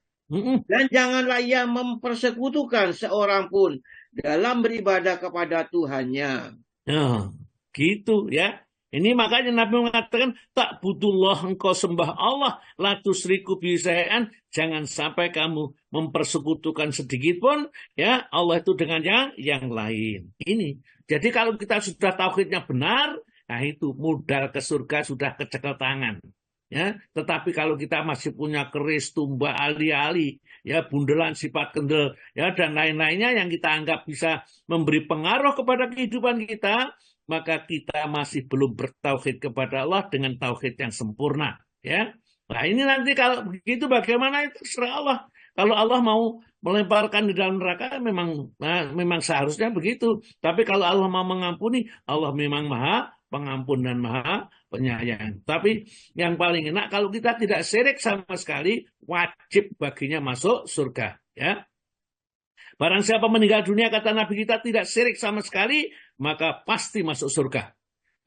Dan janganlah ia mempersekutukan seorang pun dalam beribadah kepada Tuhannya. Nah, gitu ya. Ini makanya Nabi mengatakan, tak budullah engkau sembah Allah, la tusyriku bihi syai'an, jangan sampai kamu mempersekutukan sedikit pun ya Allah itu dengan yang lain. Ini. Jadi kalau kita sudah tauhidnya benar, nah itu modal ke surga sudah kecekel tangan. Ya, tetapi kalau kita masih punya keris, tumbak, ali-ali, ya bundelan, sifat kendel, ya dan lain-lainnya yang kita anggap bisa memberi pengaruh kepada kehidupan kita, maka kita masih belum bertauhid kepada Allah dengan tauhid yang sempurna. Ya, nah ini nanti kalau begitu bagaimana itu terserah Allah. Kalau Allah mau melemparkan di dalam neraka memang seharusnya begitu. Tapi kalau Allah mau mengampuni, Allah memang Maha Pengampun dan Maha Penyayang. Tapi yang paling enak kalau kita tidak syirik sama sekali, wajib baginya masuk surga. Ya. Barang siapa meninggal dunia, kata Nabi kita, tidak syirik sama sekali, maka pasti masuk surga.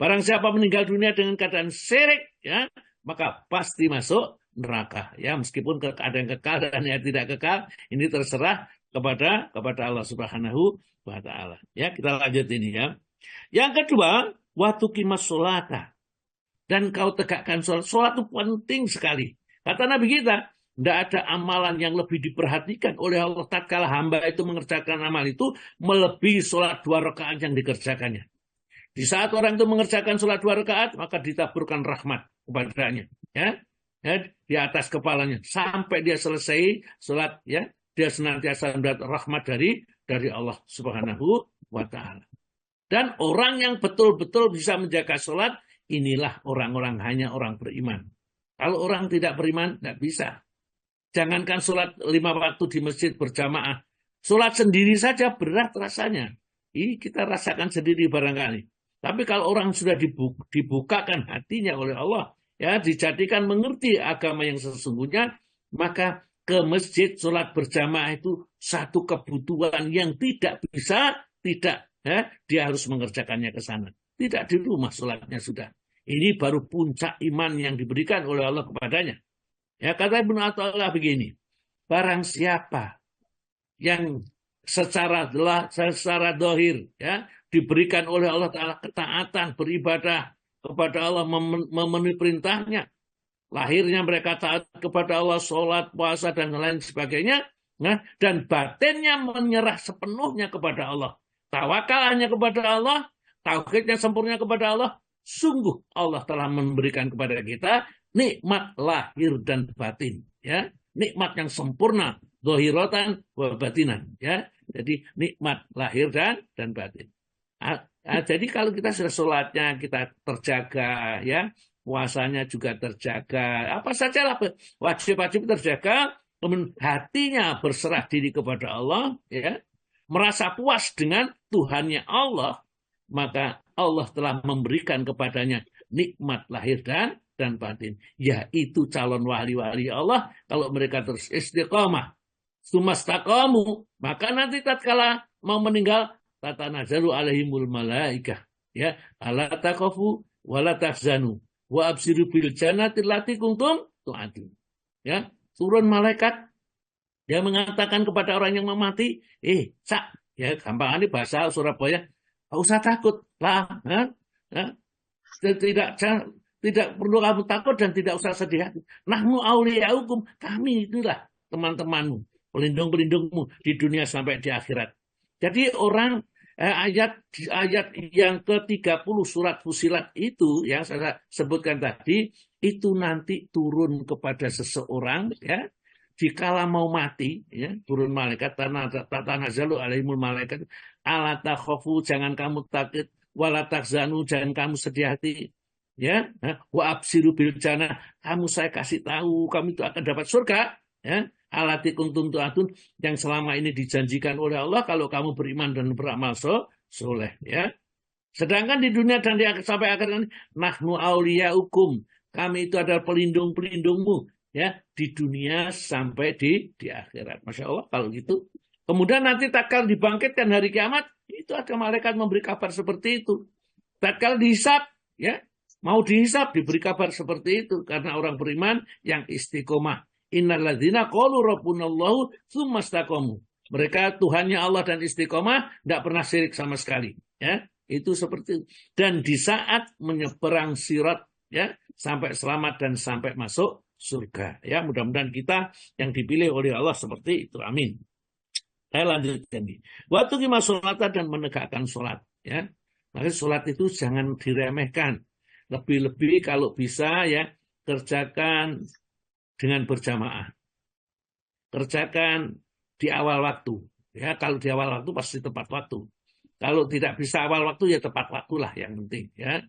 Barang siapa meninggal dunia dengan keadaan syirik, ya, maka pasti masuk neraka. Ya, meskipun ada yang kekal dan yang tidak kekal, ini terserah kepada Allah Subhanahu wa taala. Ya, kita lanjut ini ya. Yang kedua, wa tuqimas sholata. Dan kau tegakkan sholat. Sholat itu penting sekali. Kata Nabi kita, tidak ada amalan yang lebih diperhatikan oleh Allah tatkala hamba itu mengerjakan amal itu melebihi sholat 2 rakaat yang dikerjakannya. Di saat orang itu mengerjakan sholat 2 rakaat, maka ditaburkan rahmat kepadanya. Ya, di atas kepalanya sampai dia selesai sholat, ya, dia senantiasa mendapat rahmat dari Allah Subhanahu wa taala. Dan orang yang betul-betul bisa menjaga sholat, inilah orang-orang hanya orang beriman. Kalau orang tidak beriman, tidak bisa. Jangankan sholat 5 waktu di masjid berjamaah. Sholat sendiri saja berat rasanya. Ini kita rasakan sendiri barangkali. Tapi kalau orang sudah dibukakan hatinya oleh Allah, ya, dijadikan mengerti agama yang sesungguhnya, maka ke masjid sholat berjamaah itu satu kebutuhan yang tidak bisa, dia harus mengerjakannya ke sana. Tidak di rumah sholatnya sudah. Ini baru puncak iman yang diberikan oleh Allah kepadanya. Ya, kata Ibnu Athaillah begini, barang siapa yang secara dohir, ya, diberikan oleh Allah Ta'ala ketaatan, beribadah kepada Allah, memenuhi perintahnya, lahirnya mereka taat kepada Allah, sholat, puasa, dan lain sebagainya, nah, dan batinnya menyerah sepenuhnya kepada Allah. Tawakal hanya kepada Allah, tauhidnya sempurna kepada Allah, sungguh Allah telah memberikan kepada kita nikmat lahir dan batin, ya, nikmat yang sempurna, zahiratan wa batinan, ya, jadi nikmat lahir dan batin. Jadi kalau kita sudah sholatnya kita terjaga, ya, puasanya juga terjaga, apa sajalah wajib-wajib terjaga, kemudian hatinya berserah diri kepada Allah, ya, merasa puas dengan Tuhannya Allah, maka Allah telah memberikan kepadanya nikmat lahir dan batin, yaitu calon wali-wali Allah kalau mereka terus istiqamah Sumastaqamu, maka nanti tatkala mau meninggal tatanazzalu alaihimul malaikah, ya, ala taqafu wala tahzanu wa absiru bil jannati allati kuntum tu'adun. Ya, turun malaikat yang mengatakan kepada orang yang mau mati, Sak, ya gampang ini bahasa Surabaya, enggak usah takut lah, tidak perlu kamu takut dan tidak usah sedih hati. Nahnu auliyaukum, kami itulah teman-temanmu, pelindung-pelindungmu di dunia sampai di akhirat. Jadi orang ayat yang ke-30 surat Fusilat itu yang saya sebutkan tadi itu nanti turun kepada seseorang, ya, dikala mau mati, ya, turun malaikat tatanazzalu alaihimul malaikat ala takhafu, jangan kamu takut, wala tahzanu, jangan kamu sedih hati, ya, wa absiru bil jannah, kamu saya kasih tahu kamu itu akan dapat surga, ya, alati kuntum tu'adun, yang selama ini dijanjikan oleh Allah kalau kamu beriman dan beramal soleh, ya. Sedangkan di dunia dan sampai akhir nanti, nahnu auliyaukum, kami itu adalah pelindung-pelindungmu, ya, di dunia sampai di akhirat. Masya Allah kalau gitu. Kemudian nanti tatkala dibangkitkan hari kiamat, itu ada malaikat memberi kabar seperti itu. Tatkala dihisab, ya, mau dihisab diberi kabar seperti itu karena orang beriman yang istiqomah. Innalladzina qalu rabbunallahu tsumma istaqamu. Mereka Tuhannya Allah dan istiqomah, tidak pernah syirik sama sekali, ya. Itu seperti itu. Dan di saat menyeberang sirat, ya, sampai selamat dan sampai masuk surga, ya. Mudah-mudahan kita yang dipilih oleh Allah seperti itu. Amin. Saya lanjutkan nih. Waktu qima sholata, dan menegakkan sholat, ya. Maka sholat itu jangan diremehkan. Lebih-lebih kalau bisa, ya, kerjakan dengan berjamaah. Kerjakan di awal waktu. Ya, kalau di awal waktu pasti tepat waktu. Kalau tidak bisa awal waktu, ya tepat waktulah yang penting, ya.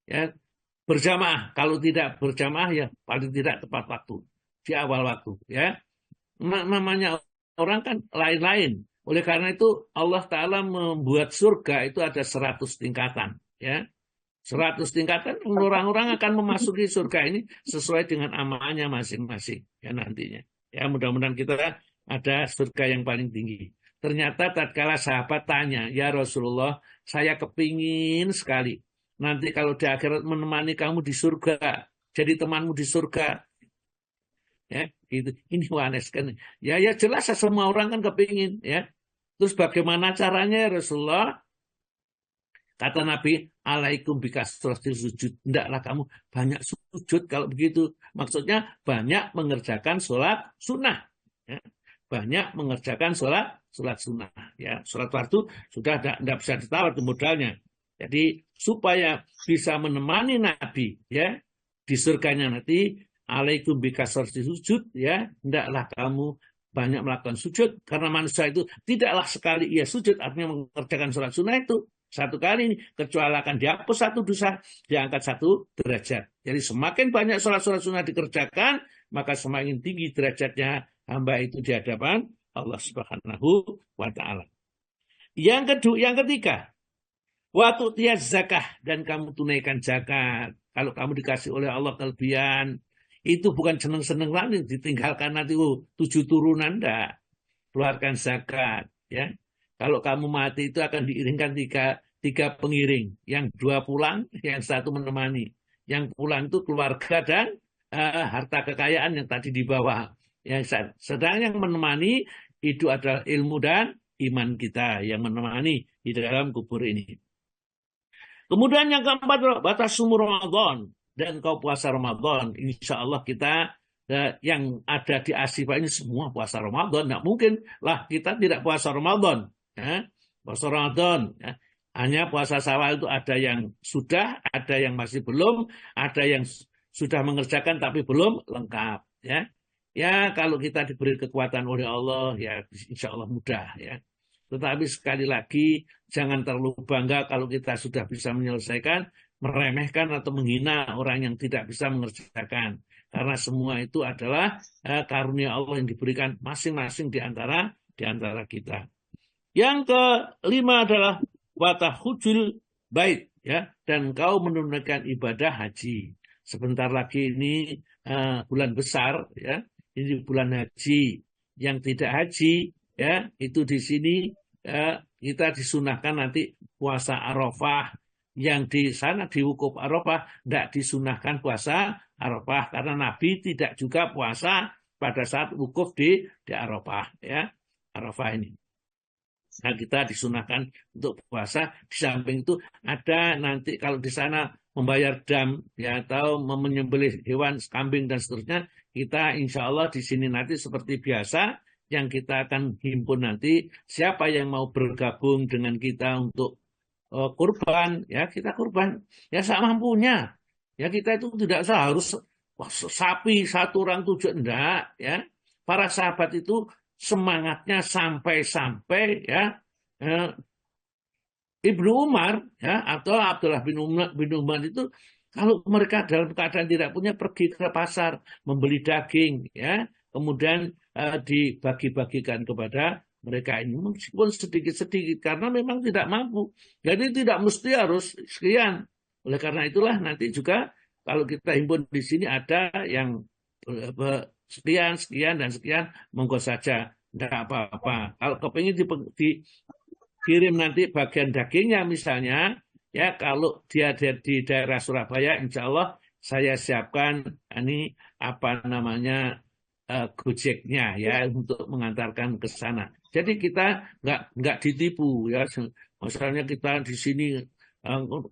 Ya, berjamaah. Kalau tidak berjamaah, ya paling tidak tepat waktu di awal waktu, ya. Namanya orang kan lain-lain. Oleh karena itu Allah Ta'ala membuat surga itu ada 100 tingkatan, ya. 100 tingkatan, orang-orang akan memasuki surga ini sesuai dengan amalnya masing-masing, ya, nantinya. Ya, mudah-mudahan kita ada surga yang paling tinggi. Ternyata tatkala sahabat tanya, ya Rasulullah, saya kepingin sekali nanti kalau di akhirat menemani kamu di surga, jadi temanmu di surga. Ya, gitu. Ini wanes kan. Ya jelas semua orang kan kepingin, ya. Terus bagaimana caranya ya Rasulullah? Kata Nabi, alaikum bikasrati sujud. Hendaklah kamu banyak sujud kalau begitu. Maksudnya banyak mengerjakan sholat sunnah. Ya. Banyak mengerjakan sholat sunnah. Ya. Sholat fardu sudah tidak bisa ditawar itu modalnya. Jadi supaya bisa menemani Nabi, ya, di surganya nanti, alaikum bikasrati sujud, ya, hendaklah kamu banyak melakukan sujud. Karena manusia itu tidaklah sekali ia sujud, artinya mengerjakan sholat sunnah itu satu kali ini, kecuali akan dihapus satu dosa, diangkat satu derajat. Jadi semakin banyak sholat-sholat sunnah dikerjakan, maka semakin tinggi derajatnya hamba itu di hadapan Allah Subhanahu wa Ta'ala. Yang ketiga, waktu tiap zakah, dan kamu tunaikan zakat. Kalau kamu dikasih oleh Allah kelebihan, itu bukan seneng-seneng lagi ditinggalkan nanti 7 turunan, enggak. Keluarkan zakat, ya. Kalau kamu mati itu akan diiringkan tiga pengiring. Yang 2 pulang, yang 1 menemani. Yang pulang itu keluarga dan harta kekayaan yang tadi dibawa. Yang sedang yang menemani itu adalah ilmu dan iman kita yang menemani di dalam kubur ini. Kemudian yang keempat, batas sumur Ramadan. Dan kau puasa Ramadan. Insya Allah kita yang ada di Asifa ini semua puasa Ramadan. Nggak mungkin lah kita tidak puasa Ramadan. Ya, puasa Ramadan, ya. Hanya puasa Syawal itu ada yang sudah, ada yang masih belum, ada yang sudah mengerjakan tapi belum lengkap, ya. Ya, kalau kita diberi kekuatan oleh Allah, ya insya Allah mudah, ya. Tetapi sekali lagi jangan terlalu bangga kalau kita sudah bisa menyelesaikan, meremehkan atau menghina orang yang tidak bisa mengerjakan, karena semua itu adalah karunia Allah yang diberikan masing-masing di antara kita. Yang kelima adalah watahujul bait, ya, dan kau menunaikan ibadah haji. Sebentar lagi ini bulan besar, ya, ini bulan haji. yang tidak haji, ya itu di sini kita disunahkan nanti puasa Arafah. Yang di sana di wukuf Arafah tidak disunahkan puasa Arafah karena Nabi tidak juga puasa pada saat wukuf di Arafah, ya Arafah ini. Nah, kita disunahkan untuk puasa. Di samping itu ada nanti kalau di sana membayar dam ya atau menyembelih hewan kambing dan seterusnya, kita insya Allah di sini nanti seperti biasa yang kita akan himpun nanti siapa yang mau bergabung dengan kita untuk kurban, ya kita kurban ya semampunya. Ya kita itu tidak harus sapi 1 orang 7, enggak ya. Para sahabat itu semangatnya sampai-sampai ya Ibnu Umar ya atau Abdullah bin Umar itu kalau mereka dalam keadaan tidak punya pergi ke pasar membeli daging ya kemudian dibagi-bagikan kepada mereka ini meskipun sedikit-sedikit karena memang tidak mampu. Jadi tidak mesti harus sekian. Oleh karena itulah nanti juga kalau kita himpun di sini ada yang sekian dan sekian monggo saja tidak apa-apa. Kalau kepingin dikirim nanti bagian dagingnya misalnya ya kalau dia di daerah Surabaya insya Allah saya siapkan ini apa namanya Gojeknya ya untuk mengantarkan ke sana. Jadi kita nggak ditipu ya. Misalnya kita di sini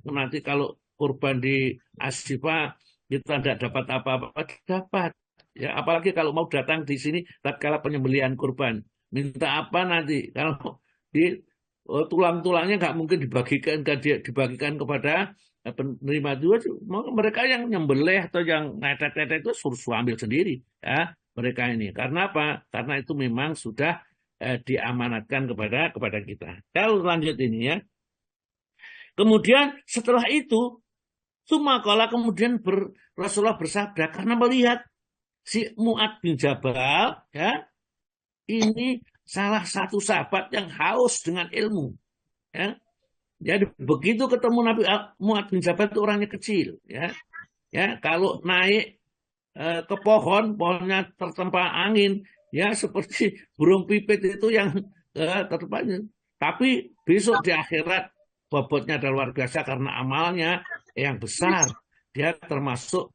nanti kalau kurban di Ashifa kita tidak dapat apa-apa, dapat. Ya apalagi kalau mau datang di sini tatkala penyembelihan kurban, minta apa nanti kalau di tulang-tulangnya nggak mungkin dibagikan kepada penerima juga. Mereka yang nyembelih atau yang netet-netet itu suruh ambil sendiri ya mereka ini. Karena apa? Karena itu memang sudah diamanatkan kepada kita. Kalau lanjut ini ya. Kemudian setelah itu Sumakala kemudian Rasulullah bersabda karena melihat si Mu'ad bin Jabal ya ini salah satu sahabat yang haus dengan ilmu ya. Jadi begitu ketemu Nabi Mu'ad bin Jabal itu orangnya kecil ya. Ya kalau naik ke pohonnya tertempa angin ya seperti burung pipit itu yang tertempa. Tapi besok di akhirat bobotnya adalah luar biasa karena amalnya yang besar. Dia termasuk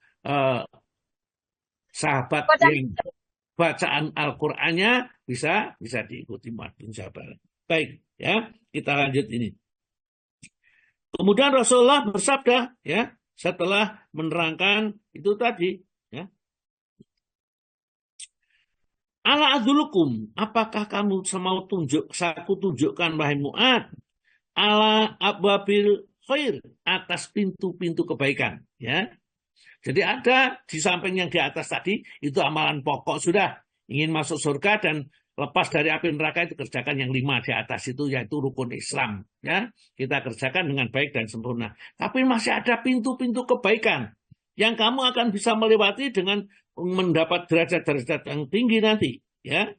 sahabat yang bacaan Al-Qur'annya bisa diikuti Mu'ad bin Jabal. Baik, ya, kita lanjut ini. Kemudian Rasulullah bersabda, ya, setelah menerangkan itu tadi, ya. Ala adulukum, apakah kamu mau aku tunjukkan wahai Mu'ad, ala abwabil khair, atas pintu-pintu kebaikan, ya. Jadi ada di samping yang di atas tadi itu amalan pokok sudah ingin masuk surga dan lepas dari api neraka itu kerjakan yang 5 di atas itu yaitu rukun Islam ya kita kerjakan dengan baik dan sempurna. Tapi masih ada pintu-pintu kebaikan yang kamu akan bisa melewati dengan mendapat derajat-derajat yang tinggi nanti ya.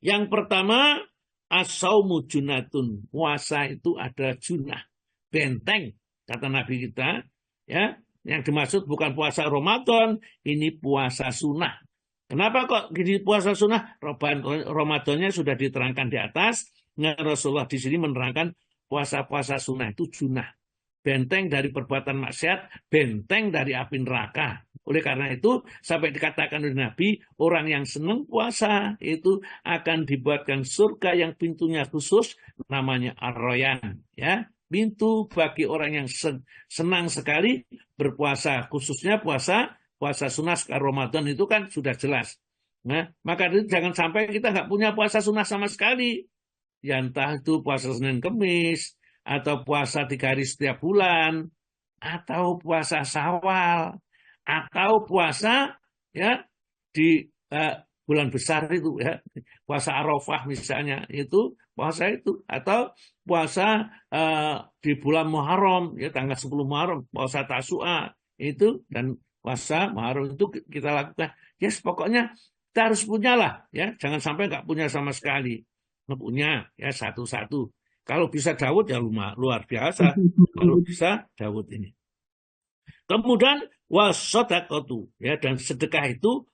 Yang pertama as-saumu junatun, puasa itu ada junah, benteng kata Nabi kita ya. Yang dimaksud bukan puasa Ramadan, ini puasa sunnah. Kenapa kok jadi puasa sunnah? Ramadannya sudah diterangkan di atas. Rasulullah di sini menerangkan puasa-puasa sunnah itu junah. Benteng dari perbuatan maksiat, benteng dari api neraka. Oleh karena itu, sampai dikatakan oleh Nabi, orang yang senang puasa itu akan dibuatkan surga yang pintunya khusus, namanya Ar-Royan. Ya. Pintu bagi orang yang senang sekali berpuasa, khususnya puasa sunnah Ramadan itu kan sudah jelas. Nah, maka itu jangan sampai kita nggak punya puasa sunnah sama sekali. Ya entah itu puasa Senin Kemis, atau puasa 3 hari setiap bulan, atau puasa Syawal, atau puasa ya di bulan besar itu ya, puasa Arafah misalnya itu puasa itu, atau puasa di bulan Muharram ya tanggal 10 Muharram puasa Tasu'a itu dan puasa Muharram itu kita lakukan. Yes, pokoknya kita harus punyalah ya, jangan sampai nggak punya sama sekali. Nggak punya ya satu-satu. Kalau bisa Daud ya luar biasa. Kalau bisa Daud ini. Kemudian wasodaqatu ya dan sedekah itu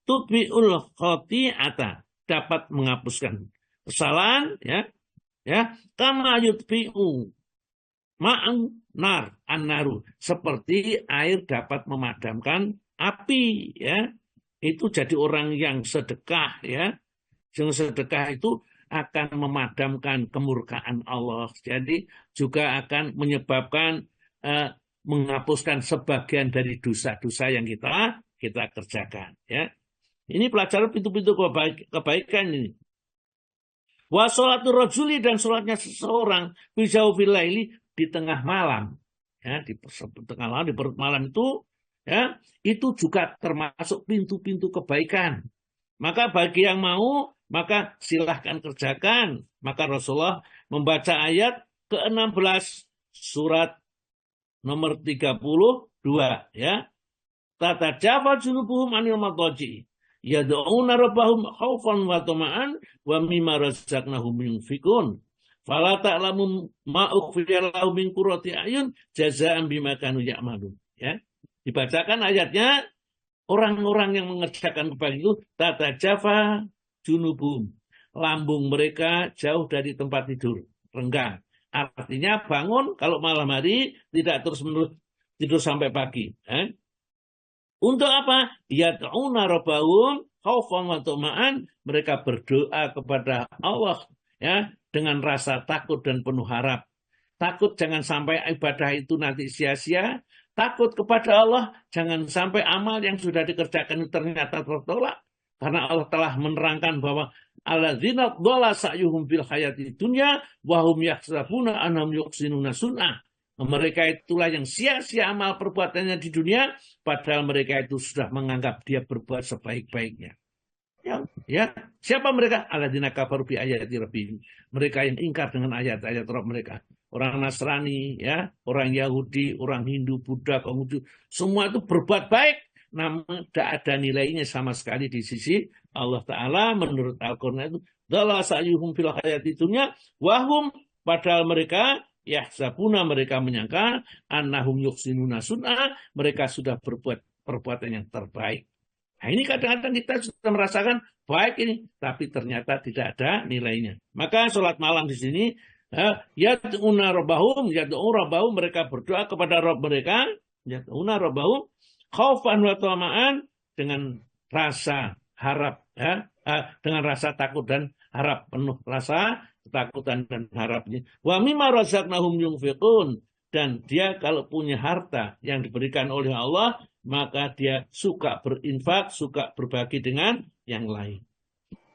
tutbiul khati'ata dapat menghapuskan kesalahan, ya, kama yutfi'u ma'an nar an-naru, seperti air dapat memadamkan api, ya. Itu jadi orang yang sedekah, ya. Yang sedekah itu akan memadamkan kemurkaan Allah. Jadi juga akan menyebabkan menghapuskan sebagian dari dosa-dosa yang kita kerjakan, ya. Ini pelajaran pintu-pintu kebaikan ini. Wa sholatul rajuli, dan sholatnya seseorang bijaufil laili, di tengah malam, ya, di tengah malam, di perut malam itu, ya, itu juga termasuk pintu-pintu kebaikan. Maka bagi yang mau, maka silahkan kerjakan. Maka Rasulullah membaca ayat ke-16 surat nomor 32, ya. Tatajafa junubuhum anil madaji yad'una rabbahum khaufan wa tama'an wa mimma razaqnahum yunfikun. Fala ta'lamu ma ukhfiya lahum min qurrati ayun jazaa'an bima kanu ya'malun, ya. Dibacakan ayatnya, orang-orang yang mengerjakan kebaikan itu tatajafa junubuhum, lambung mereka jauh dari tempat tidur, renggang. Artinya bangun kalau malam hari, tidak terus-menerus tidur sampai pagi. Untuk apa? Yad'una rabbahum khaufan wa tama'an, mereka berdoa kepada Allah, ya, dengan rasa takut dan penuh harap. Takut jangan sampai ibadah itu nanti sia-sia. Takut kepada Allah, jangan sampai amal yang sudah dikerjakan itu ternyata tertolak. Karena Allah telah menerangkan bahwa alladzina dhalla sa'yuhum fil hayati dunya wa hum yahsabuna annahum yuhsinuna sun'ah. Mereka itulah yang sia-sia amal perbuatannya di dunia, padahal mereka itu sudah menganggap dia berbuat sebaik-baiknya. Ya, siapa mereka? Alladzina kafaru bi ayati rabbihim. Mereka yang ingkar dengan ayat-ayat Rabb mereka. Orang Nasrani, ya, orang Yahudi, orang Hindu, Buddha, Konghucu, semua itu berbuat baik, namun tidak ada nilainya sama sekali di sisi Allah Ta'ala. Menurut Al-Quran itu, dhalla sa'yuhum fil hayati dunya wahum, padahal mereka yahsabuna, mereka menyangka annahum yuhsinuna sun'ah, mereka sudah berbuat perbuatan yang terbaik. Nah, ini kadang-kadang kita sudah merasakan baik ini, tapi ternyata tidak ada nilainya. Maka sholat malam di sini, yad'una rabbahum, mereka berdoa kepada Rabb mereka, yad'una rabbahum khaufan wa tama'an, dengan rasa harap, ya, dengan rasa takut dan harap, penuh rasa ketakutan dan harapnya. Wa mimma razaqnahum yunfiqun, dan dia kalau punya harta yang diberikan oleh Allah, maka dia suka berinfak, suka berbagi dengan yang lain.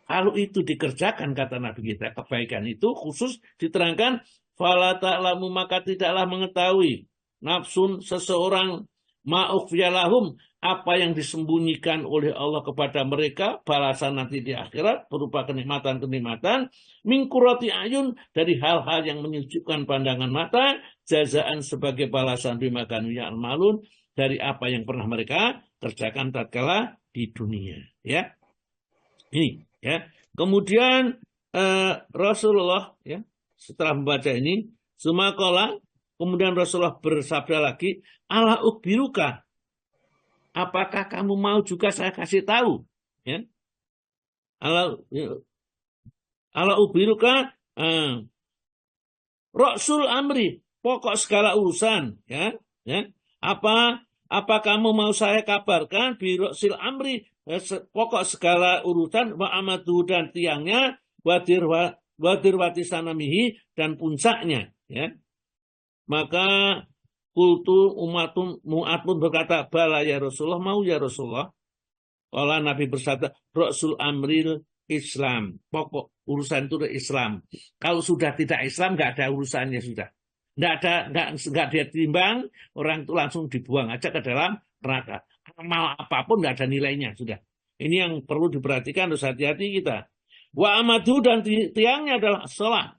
Kalau itu dikerjakan, kata Nabi kita, kebaikan itu khusus diterangkan, fala ta'lamu, maka tidaklah mengetahui nafsun, seseorang, ma ukhfiya lahum, apa yang disembunyikan oleh Allah kepada mereka, balasan nanti di akhirat berupa kenikmatan-kenikmatan, min qurrati ayun, dari hal-hal yang menyejukkan pandangan mata, jazaan sebagai balasan bima kanu ya'malun, dari apa yang pernah mereka kerjakan tatkala di dunia, ya. Ini, ya. Kemudian Rasulullah, ya, setelah membaca ini, sumakola, kemudian Rasulullah bersabda lagi, ala ukbiruka, apakah kamu mau juga saya kasih tahu, ya? Ala ukbiruka, Rasul amri, pokok segala urusan, ya, ya. Apa kamu mau saya kabarkan biroksil amri, pokok segala urusan, wa amadu, dan tiangnya, wadirwati sanamihi, dan puncaknya, ya. Maka kultu umatun mu'atun berkata, bala ya Rasulullah, mau ya Rasulullah. Kalau Nabi bersabda, Rasul amril Islam, pokok urusan itu Islam. Kalau sudah tidak Islam, nggak ada urusannya sudah. Nggak dia timbang, orang itu langsung dibuang aja ke dalam neraka. Amal apapun nggak ada nilainya sudah. Ini yang perlu diperhatikan, harus hati-hati kita. Wa amadu, dan tiangnya adalah sholat.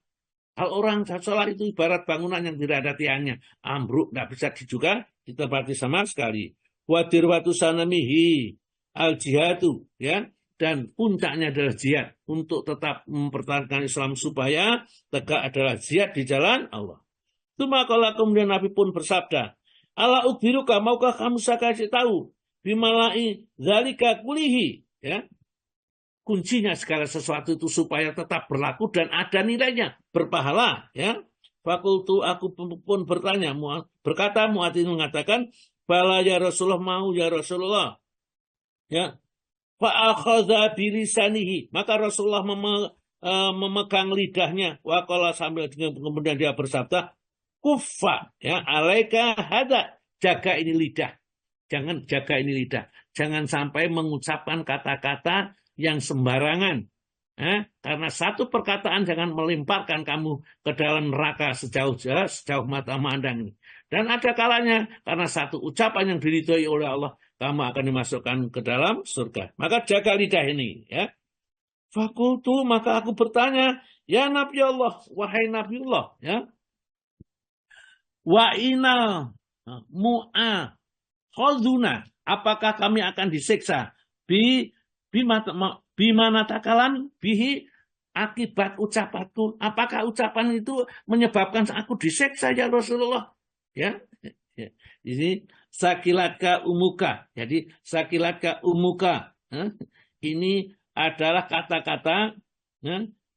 Kalau orang sholat itu ibarat bangunan yang tidak ada tiangnya, ambruk, nggak bisa juga ditempati sama sekali. Wa dirwatu sanamihi al jihadu, ya. Dan puncaknya adalah jihad. Untuk tetap mempertahankan Islam supaya tegak adalah jihad di jalan Allah. Maka kemudian Nabi pun bersabda, ala ukbiruka, maukah kamu saya kasih tahu, bimalai zalika kulihi, ya, kuncinya segala sesuatu itu supaya tetap berlaku dan ada nilainya, berpahala. Ya, fakultu aku pun bertanya, berkata Mu'adz mengatakan, bala ya Rasulullah, mau ya Rasulullah. Ya, fa'akhadha bilisanihi, maka Rasulullah memegang lidahnya, waqala sambil kemudian dia bersabda, kufa, ya, alaika hada, jaga ini lidah. Jangan jaga ini lidah. Jangan sampai mengucapkan kata-kata yang sembarangan. Karena satu perkataan jangan melemparkan kamu ke dalam neraka sejauh mata memandang. Dan ada kalanya karena satu ucapan yang diridhoi oleh Allah, kamu akan dimasukkan ke dalam surga. Maka jaga lidah ini. Ya. Fakultu, maka aku bertanya, ya Nabi Allah, wahai Nabi Allah. Ya. Wa inal mu'a khalduna, apakah kami akan disiksa bimana takalan bihi, akibat ucapanku, apakah ucapan itu menyebabkan aku disiksa ya Rasulullah? Ya, ini sakilatka umuka. Jadi sakilatka umuka, ini adalah kata-kata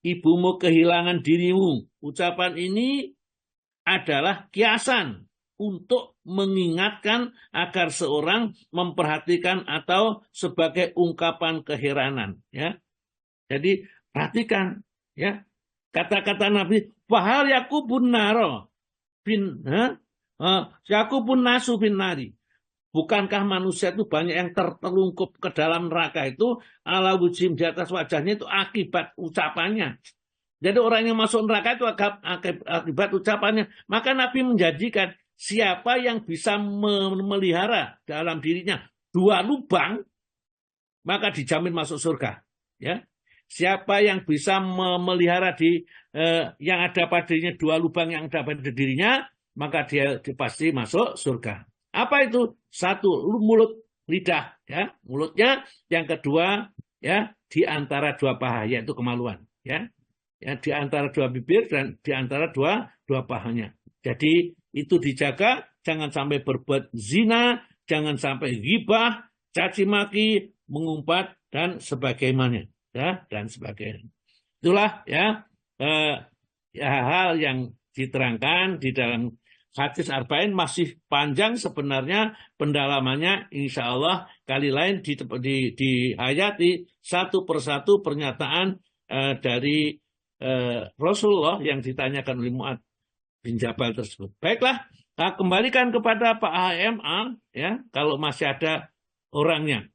ibumu kehilangan dirimu. Ucapan ini adalah kiasan untuk mengingatkan agar seorang memperhatikan atau sebagai ungkapan keheranan. Ya, jadi perhatikan, ya, kata-kata Nabi. Fahal yakubun naro bin yakubun nasu bin nari. Bukankah manusia itu banyak yang tertelungkup ke dalam neraka itu ala wujim, di atas wajahnya itu akibat ucapannya. Jadi orang yang masuk neraka itu akibat ucapannya. Maka Nabi menjanjikan siapa yang bisa memelihara dalam dirinya 2 lubang, maka dijamin masuk surga. Ya, siapa yang bisa memelihara yang ada padanya 2 lubang yang ada pada dirinya, maka dia pasti masuk surga. Apa itu? 1, mulut, lidah, ya, mulutnya. Yang kedua, ya, di antara 2 paha, yaitu kemaluan, ya. Ya, di antara 2 bibir dan di antara dua pahanya. Jadi itu dijaga, jangan sampai berbuat zina, jangan sampai ghibah, caci maki, mengumpat dan sebagainya, ya, dan sebagainya. Itulah ya hal yang diterangkan di dalam hadis arba'in, masih panjang sebenarnya pendalamannya. Insya Allah kali lain dihayati satu persatu pernyataan dari Rasulullah yang ditanyakan oleh Mu'adz bin Jabal tersebut. Baiklah, kembalikan kepada Pak HMA, ya, kalau masih ada orangnya.